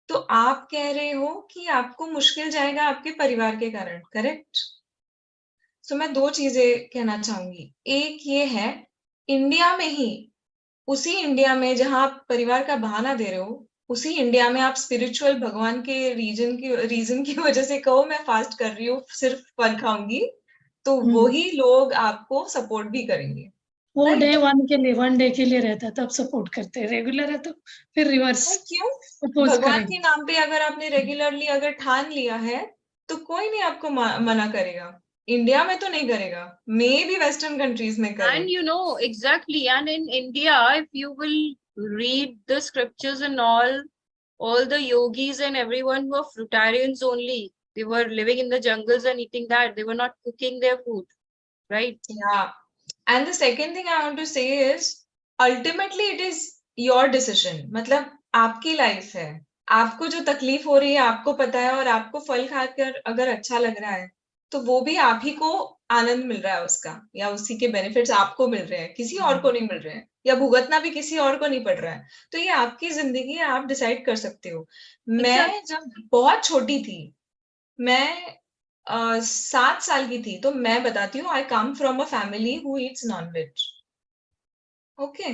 तो आप कह रहे हो कि आपको मुश्किल जाएगा आपके परिवार के कारण, करेक्ट? तो मैं 2 चीजें कहना चाहूंगी. एक ये है, इंडिया में ही, उसी इंडिया में जहां आप परिवार का बहाना दे रहे हो, उसी इंडिया में आप स्पिरिचुअल भगवान के रीजन की वजह से कहो मैं फास्ट कर रही हूँ, सिर्फ फल खाऊंगी, तो वही लोग आपको सपोर्ट भी करेंगे. वो Right. डे 1 के लिए 1 डे के लिए रहता है, तब सपोर्ट करते हैं, रेगुलर है तो फिर रिवर्स क्यों? अपोज भगवान करेंगे। के नाम पे अगर आपने रेगुलरली अगर ठान लिया है तो कोई नहीं आपको मना करेगा। इंडिया में तो नहीं करेगा, मे भी वेस्टर्न कंट्रीज में करे। And you know, exactly. And in India, if you will read the scriptures and all the yogis and everyone who are fruitarians only, they were living in the jungles and eating that. They were not cooking their food, right? Yeah. And the second thing I want to say is, ultimately it is your decision. मतलब आपकी life है, आपको जो तकलीफ हो रही है आपको पता है, और आपको फल खाकर अगर अच्छा लग रहा है तो वो भी आप ही को आनंद मिल रहा है उसका, या उसी के बेनिफिट्स आपको मिल रहे हैं, किसी और को नहीं मिल रहे हैं, या भुगतना भी किसी और को नहीं पड़ रहा है। तो ये आपकी जिंदगी है, आप डिसाइड कर सकते हो। मैं जब बहुत छोटी थी, मैं 7 साल की थी, तो मैं बताती हूँ, I come from a family who eats nonveg. Okay,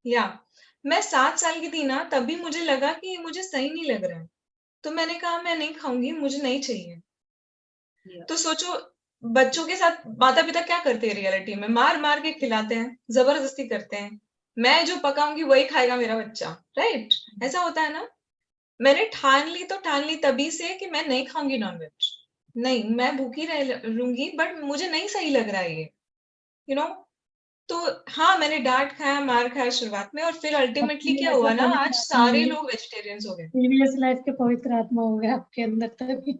या मैं 7 साल की थी ना, तभी मुझे लगा कि ये मुझे सही नहीं लग रहा है, तो मैंने कहा मैं नहीं खाऊंगी, मुझे नहीं चाहिए। तो सोचो, बच्चों के साथ माता पिता क्या करते हैं रियलिटी में, मार मार के खिलाते हैं, जबरदस्ती करते हैं, मैं जो पकाऊंगी वही खाएगा मेरा बच्चा, राइट? ऐसा होता है ना। मैंने ठान ली तो ठान ली तभी से कि मैं नहीं खाऊंगी नॉनवेज, नहीं मैं भूखी रहूंगी, बट मुझे नहीं सही लग रहा है ये, यू नो। तो हाँ, मैंने डांट खाया, मार खाया शुरुआत में, और फिर अल्टीमेटली क्या हुआ ना, आज सारे लोग वेजिटेरियंस हो गए। प्रीवियस लाइफ के पवित्र आत्मा हो गया आपके अंदर तभी।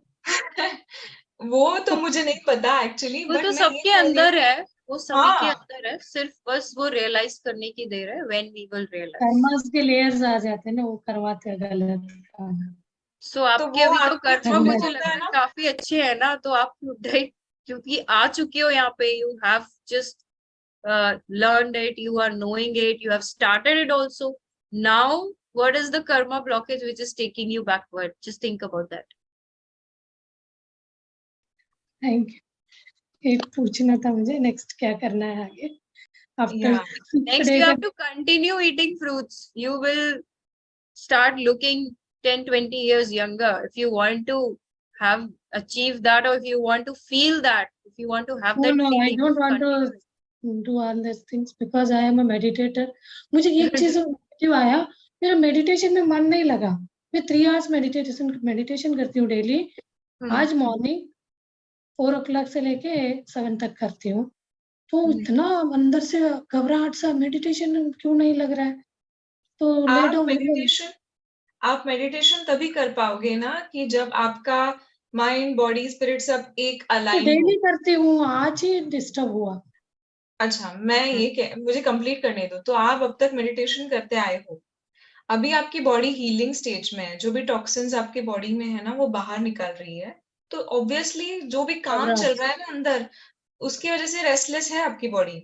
वो तो मुझे नहीं पता एक्चुअली, वो बट तो मैं ये सबके कह रही अंदर हूँ, है, वो सभी के हाँ, अंदर है, सिर्फ बस वो रियलाइज करने की देर है, when we will realize. Karmas के लेयर्स आ जाते हैं ना, वो करवाते हैं गलत काम। सो आपके वो अभी तो आपको कर्म जब मुझे होता लग है रहा है ना, काफी अच्छे है ना, तो आप डाइट क्योंकि आ चुके हो यहाँ पे, you have just learned it, you are knowing it, you have started it also. Now, what is the karma blockage which is taking you backward? Just think about that. Thank you. एक पूछना था मुझे, next क्या करना है आगे after या Next, you have to continue eating fruits. You will start looking 10-20 years younger if you want to have achieved that, or if you want to feel that, if you want to have that no, I feeling, don't want continue it. To do all this things because I am a meditator. मुझे एक चीज negative आया, मेरा meditation में मन नहीं लगा। मैं 3 आवर्स मेडिटेशन करती हूँ डेली। आज मॉर्निंग 4 o'clock से लेके 7 तक करती हूँ, तो इतना अंदर से घबराहट सा, मेडिटेशन क्यों नहीं लग रहा है, तो लेट आप मेडिटेशन तभी कर पाओगे ना कि जब आपका माइंड, बॉडी, स्पिरिट सब एक अलाइन हो। डेली करती हूँ, आज ही डिस्टर्ब हुआ। अच्छा, मैं ये मुझे कंप्लीट करने दो। तो आप अब तक मेडिटेशन करते आए हो, अभी आपकी बॉडी हीलिंग स्टेज में है, जो भी टॉक्सिन्स आपके बॉडी में है ना, वो बाहर निकल रही है, तो ऑब्वियसली जो भी काम चल रहा है ना अंदर, उसकी वजह से रेस्टलेस है आपकी बॉडी।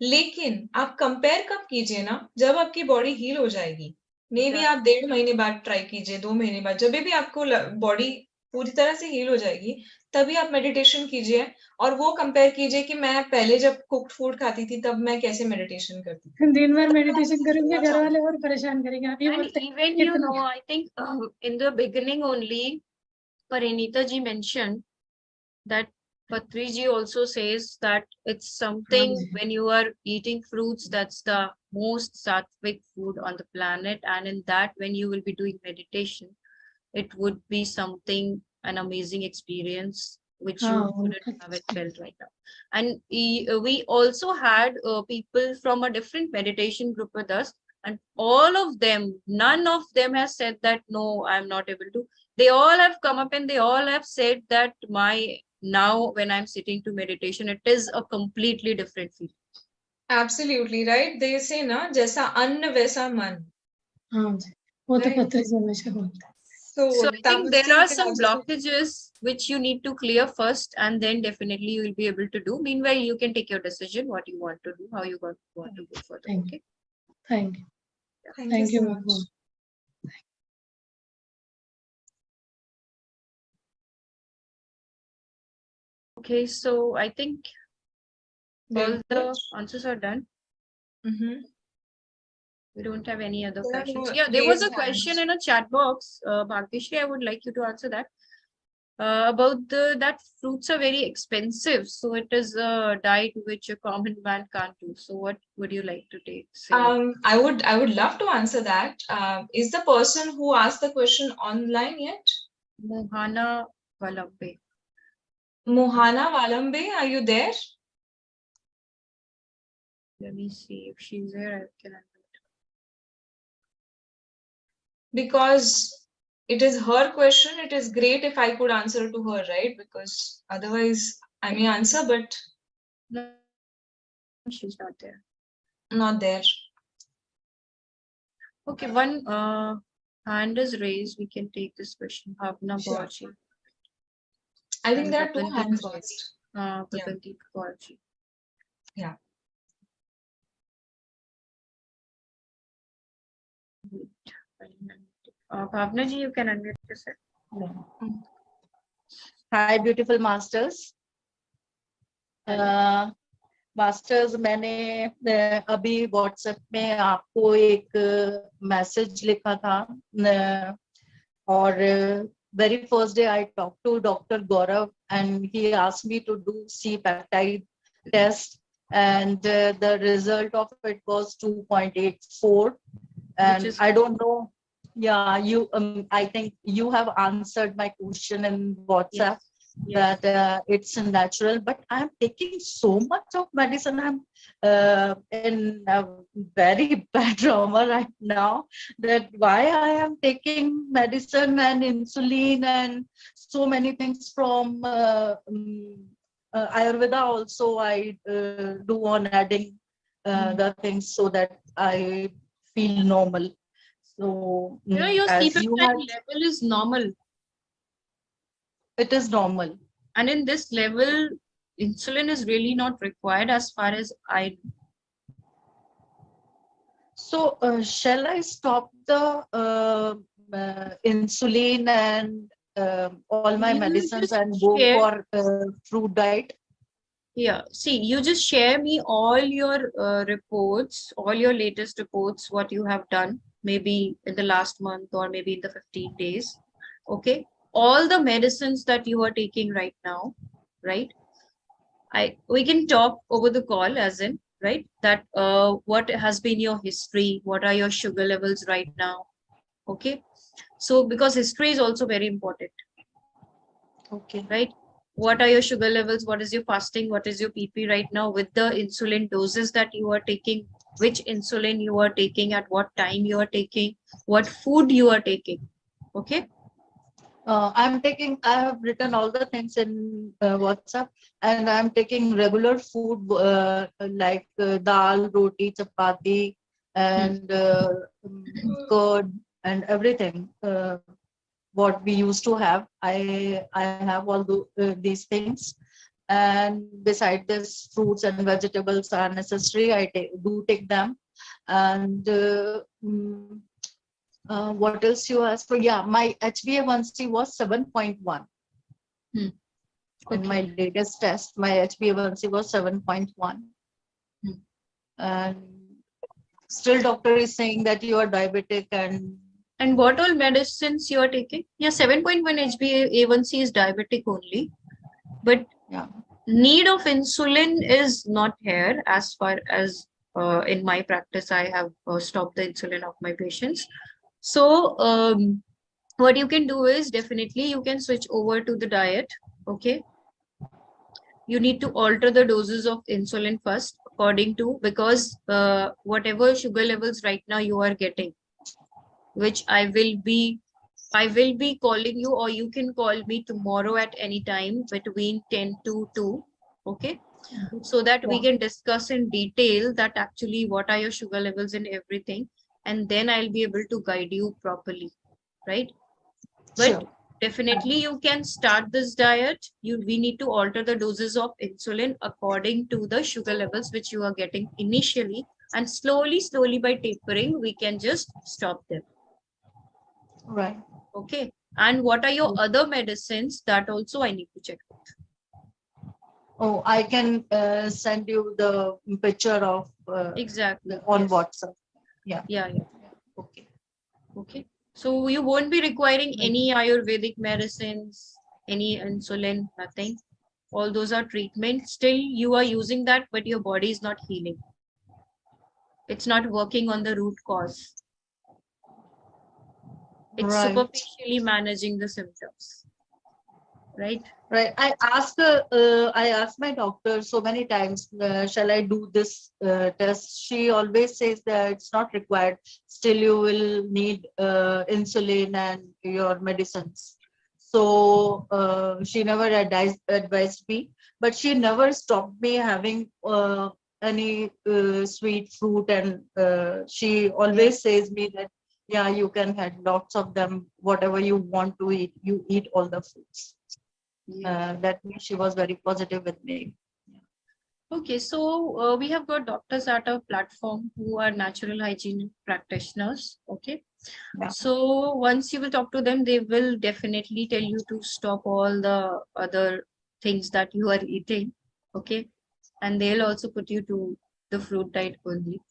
लेकिन आप कंपेयर कब कीजिए ना, जब आपकी बॉडी हील हो जाएगी। मे बी आप 1.5 महीने बाद ट्राई कीजिए, 2 महीने बाद, जब भी आपको बॉडी पूरी तरह से हील हो जाएगी, तभी आप मेडिटेशन कीजिए, और वो कंपेयर कीजिए कि मैं पहले जब कुक्ड फूड खाती थी तब मैं कैसे मेडिटेशन करती थी। दिन भर मेडिटेशन करेंगे, घर वाले और परेशान करेंगे। आप ये And बोलते even you know, I think in the beginning only, Parinita ji mentioned that Patriji also says that it's something when you are eating fruits, that's the most sattvic food on the planet. And in that, when you will be doing meditation, it would be something, an amazing experience, which you wouldn't have it felt right now. And we also had people from a different meditation group with us, and all of them, none of them has said that, no, I'm not able to. They all have come up and they all have said that now when I'm sitting to meditation, it is a completely different feeling. Absolutely right. They say ना, जैसा अन्न वैसा मन. हाँ जी, वो तो पत्रिजी हमेशा बोलते हैं। So I think there are some blockages which you need to clear first, and then definitely you will be able to do. Meanwhile, you can take your decision, what you want to do, how you want to go further. Okay. Thank you. Thank you so much. Okay, so I think all the answers are done. We don't have any other questions. Yeah, there was a question in a chat box. Bhagyashree, I would like you to answer that. about that fruits are very expensive. So it is a diet which a common man can't do. So what would you like to say? I would love to answer that. Is the person who asked the question online yet? Mohana Valambe. Mohana Valambe, are you there? Let me see if she's there. I can unmute. Because it is her question, it is great if I could answer to her, right? Because otherwise I may answer, but No, she's not there. Not there. Okay, one hand is raised. We can take this question. Bhavna Sure. Borji. I think And there are two Gagandeep hands Kaur- raised. Gagandeep Kaurji. Yeah. Bhavna ji, you can unmute yourself. Hi, beautiful masters. Masters मैंने अभी WhatsApp में आपको एक message लिखा था और very first day I talked to Dr. Gaurav and he asked me to do C-peptide test and the result of it was 2.84 and I don't know. Yeah, you I think you have answered my question in WhatsApp. Yes. That it's natural, but I'm taking so much of medicine. I'm in a very bad trauma right now. That why I am taking medicine and insulin and so many things from Ayurveda. Also, I do on adding the things so that I feel normal. So Your as C-peptide you had, level is normal. it is normal. And in this level, insulin is really not required as far as I know. So shall I stop the insulin and all my You medicines just and go share- for fruit diet? Yeah, see, you just share me all your reports, all your latest reports, what you have done, maybe in the last month or maybe in the 15 days. Okay. All the medicines that you are taking right now, right? We can talk over the call as in, right? That what has been your history? What are your sugar levels right now? Okay. So because history is also very important. Okay. Right? What are your sugar levels? What is your fasting? What is your PP right now with the insulin doses that you are taking? Which insulin you are taking, at what time you are taking, what food you are taking? Okay. I have written all the things in WhatsApp and I'm taking regular food like dal, roti, chapati and curd and everything. What we used to have, I have all these things. And beside this, fruits and vegetables are necessary. I do take them. And what else you asked for? Yeah, my HbA1c was 7.1. Okay. In my latest test, my HbA1c was 7.1. And still doctor is saying that you are diabetic and what all medicines you are taking? Yeah, 7.1 HbA1c is diabetic only. But yeah, need of insulin is not here as far as in my practice, I have stopped the insulin of my patients. So what you can do is definitely you can switch over to the diet. Okay. You need to alter the doses of insulin first according to, because whatever sugar levels right now you are getting, which I will be calling you, or you can call me tomorrow at any time between 10 to 2. Okay. So that we can discuss in detail that actually what are your sugar levels and everything. And then I'll be able to guide you properly. Right. But sure. Definitely you can start this diet. We need to alter the doses of insulin according to the sugar levels which you are getting initially, and slowly by tapering, we can just stop them. Right. Okay. And what are your other medicines? That also I need to check. Oh, I can send you the picture of exactly on WhatsApp. Yeah. Okay. So you won't be requiring any Ayurvedic medicines, any insulin, nothing. All those are treatments. Still, you are using that, but your body is not healing. It's not working on the root cause. It's Right. superficially managing the symptoms. Right? Right. I asked my doctor so many times, shall I do this test? She always says that it's not required. Still, you will need insulin and your medicines. So she never advised me, but she never stopped me having any sweet fruit. And she always says me that, yeah, you can have lots of them, whatever you want to eat, you eat all the fruits. That means she was very positive with me. Okay, so we have got doctors at our platform who are natural hygiene practitioners. Okay, Yeah. so once you will talk to them, they will definitely tell you to stop all the other things that you are eating. Okay, and they'll also put you to the fruit diet only.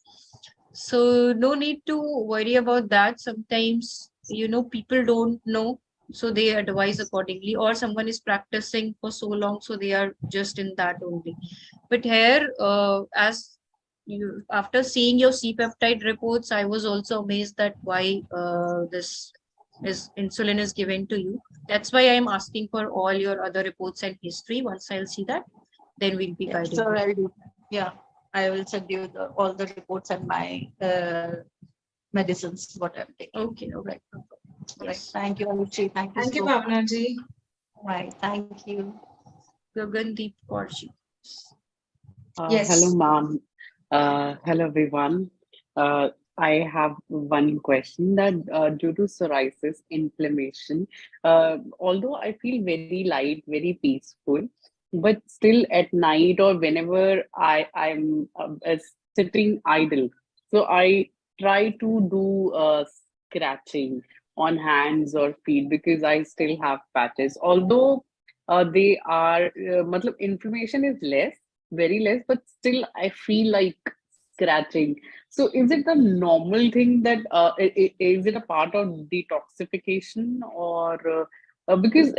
So no need to worry about that. Sometimes, you know, people don't know, so they advise accordingly, or someone is practicing for so long, so they are just in that only. But here, as you, after seeing your C-peptide reports, I was also amazed that why this is insulin is given to you. That's why I am asking for all your other reports and history. Once I'll see that, then we'll be guided. Sure, I'll do. Yeah, I will send you all the reports and my medicines, what I'm taking. Okay, Right. yes. Right. Thank you, Anushi. Thank you Thank you, so much. Bhavana ji. Right. Thank you. Gagandeep Kaurji. Yes. Hello, ma'am. Hello, everyone. I have one question that due to psoriasis, inflammation, although I feel very light, very peaceful, but still at night or whenever I'm sitting idle, so I try to do scratching on hands or feet because I still have patches. Although they are, matlab, inflammation is less, very less, but still I feel like scratching. So is it the normal thing that is it a part of detoxification or because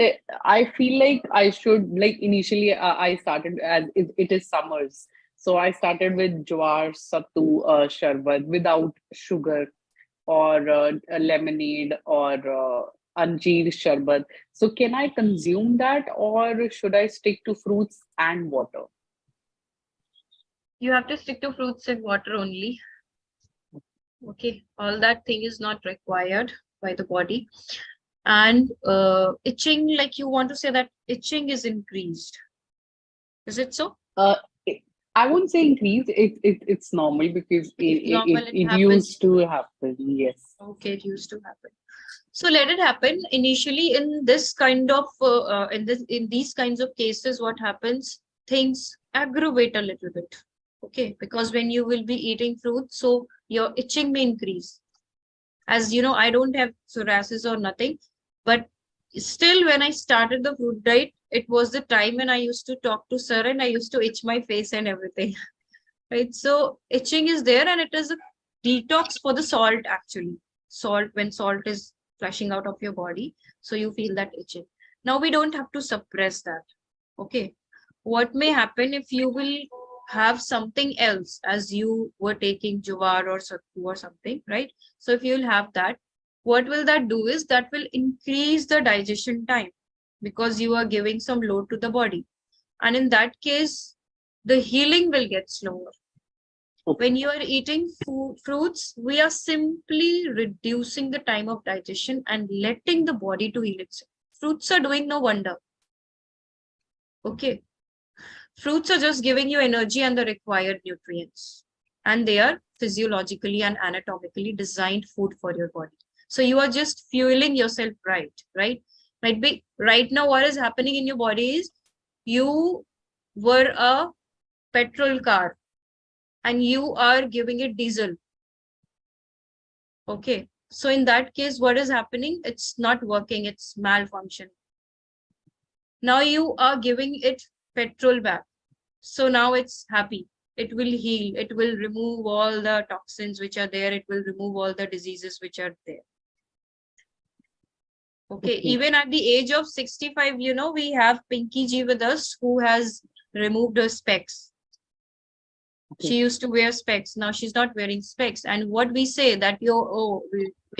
I feel like I should, like, initially I started as it is summers, so I started with jawar sattu sharbat without sugar or a lemonade or anjeer sharbat. So can I consume that or should I stick to fruits and water? You have to stick to fruits and water only. Okay, all that thing is not required by the body. And itching, like you want to say that itching is increased. Is it so? I won't say increase. It's normal because it used to happen. Yes. Okay, it used to happen. So let it happen. Initially, in this kind of in these kinds of cases, what happens? Things aggravate a little bit. Okay, because when you will be eating fruit, so your itching may increase. As you know, I don't have psoriasis or nothing, but still, when I started the fruit diet, it was the time when I used to talk to sir and I used to itch my face and everything. Right? So itching is there, and it is a detox for the salt actually. Salt, when salt is flushing out of your body, so you feel that itching. Now we don't have to suppress that. Okay. What may happen if you will have something else, as you were taking jawar or sattu or something, right? So if you'll have that, what will that do is that will increase the digestion time because you are giving some load to the body. And in that case, the healing will get slower. When you are eating fruits, we are simply reducing the time of digestion and letting the body to heal itself. Fruits are doing no wonder. Okay. Fruits are just giving you energy and the required nutrients. And they are physiologically and anatomically designed food for your body. So you are just fueling yourself right? Might be right now what is happening in your body is you were a petrol car and you are giving it diesel. Okay. So in that case, what is happening? It's not working. It's malfunction. Now you are giving it petrol back. So now it's happy. It will heal. It will remove all the toxins which are there. It will remove all the diseases which are there. Okay, Okay. even at the age of 65, we have Pinky Ji with us who has removed her specs. Okay. She used to wear specs. Now she's not wearing specs. And what we say that we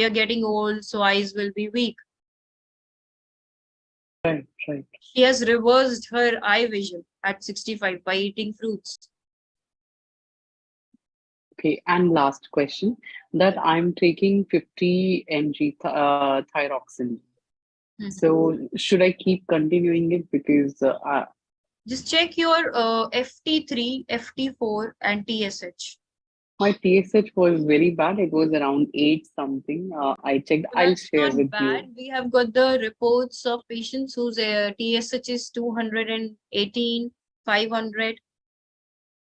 are getting old, so eyes will be weak. Right, right. She has reversed her eye vision at 65 by eating fruits. Okay, and last question, that I'm taking 50 mg thyroxine. Mhm. So should I keep continuing it because Just check your FT3, FT4, and TSH. my TSH was very bad. It was around 8 something. I checked. So I'll that's share not with bad. you. We have got the reports of patients whose TSH is 218, 500.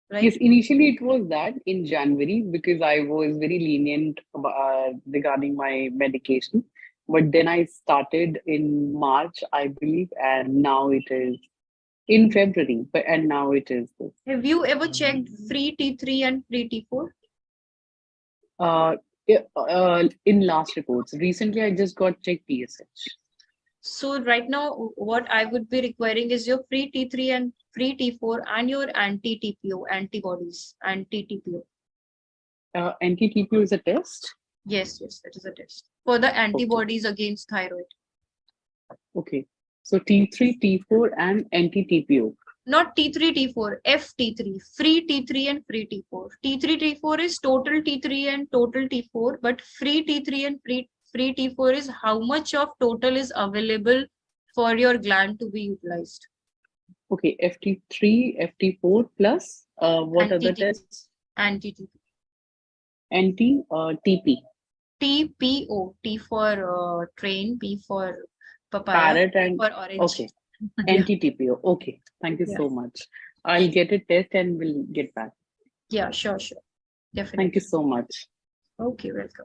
Right? Yes, initially it was that in January because I was very lenient regarding my medication. But then I started in March, I believe, and now it is in February. And now it is this. Have you ever checked free T3 and free T4? Yeah, in last reports. Recently, I just got checked TSH. So right now, what I would be requiring is your free T3 and free T4 and your anti-TPO antibodies, anti-TPO. Anti-TPO is a test? Yes, that is a test for the antibodies against thyroid. Okay. So T3, T4 and anti-TPO. Not T3, T4, FT3, free T3 and free T4. T3, T4 is total T3 and total T4, but free T3 and free T4 is how much of total is available for your gland to be utilized. Okay, FT3, FT4 plus what other tests? Anti-TP. Anti-TP. TPO, T for train, P for papaya, Parrot and for orange. okay. Anti-TPO. Okay. Thank you Yeah. so much. I'll get a test and we'll get back. Yeah, sure. Definitely. Thank you so much. Okay, welcome.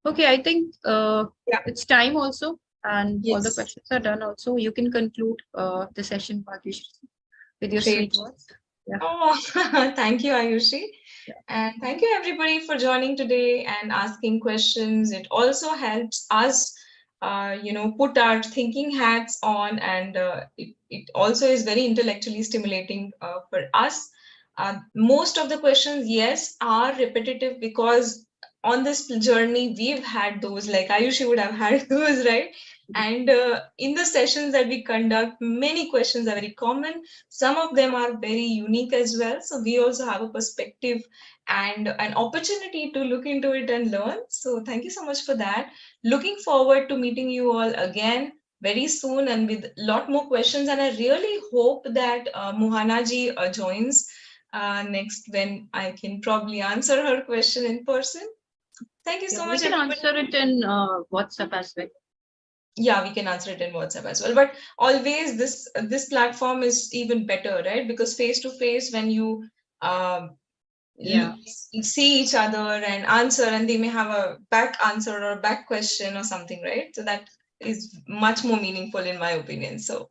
Okay, I think it's time also, and all the Yes. questions are done also. You can conclude the session, Bhagesh, with your Great. sweet words. Yeah. Oh, thank you, Ayushi. Yeah. And thank you, everybody, for joining today and asking questions. It also helps us, put our thinking hats on, and it also is very intellectually stimulating for us. Most of the questions, yes, are repetitive because on this journey we've had those, like Ayushi would have had those, right? And in the sessions that we conduct, many questions are very common. Some of them are very unique as well. So we also have a perspective and an opportunity to look into it and learn. So thank you so much for that. Looking forward to meeting you all again very soon and with a lot more questions. And I really hope that Mohana ji joins next when I can probably answer her question in person. Thank you so much. We can answer it in WhatsApp as well. Yeah, we can answer it in WhatsApp as well. But always this platform is even better, right? Because face to face, when you see each other and answer, and they may have a back answer or a back question or something, right? So that is much more meaningful in my opinion. So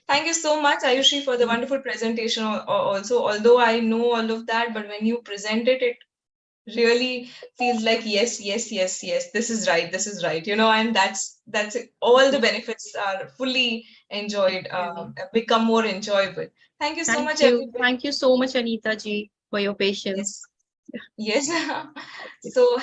thank you so much, Ayushi, for the wonderful presentation also. Although I know all of that, but when you presented it, really feels like yes, this is right, and that's it. All the benefits are fully enjoyed, become more enjoyable. Thank you so much, everybody. Thank you so much, Anita ji, for your patience. Yes. So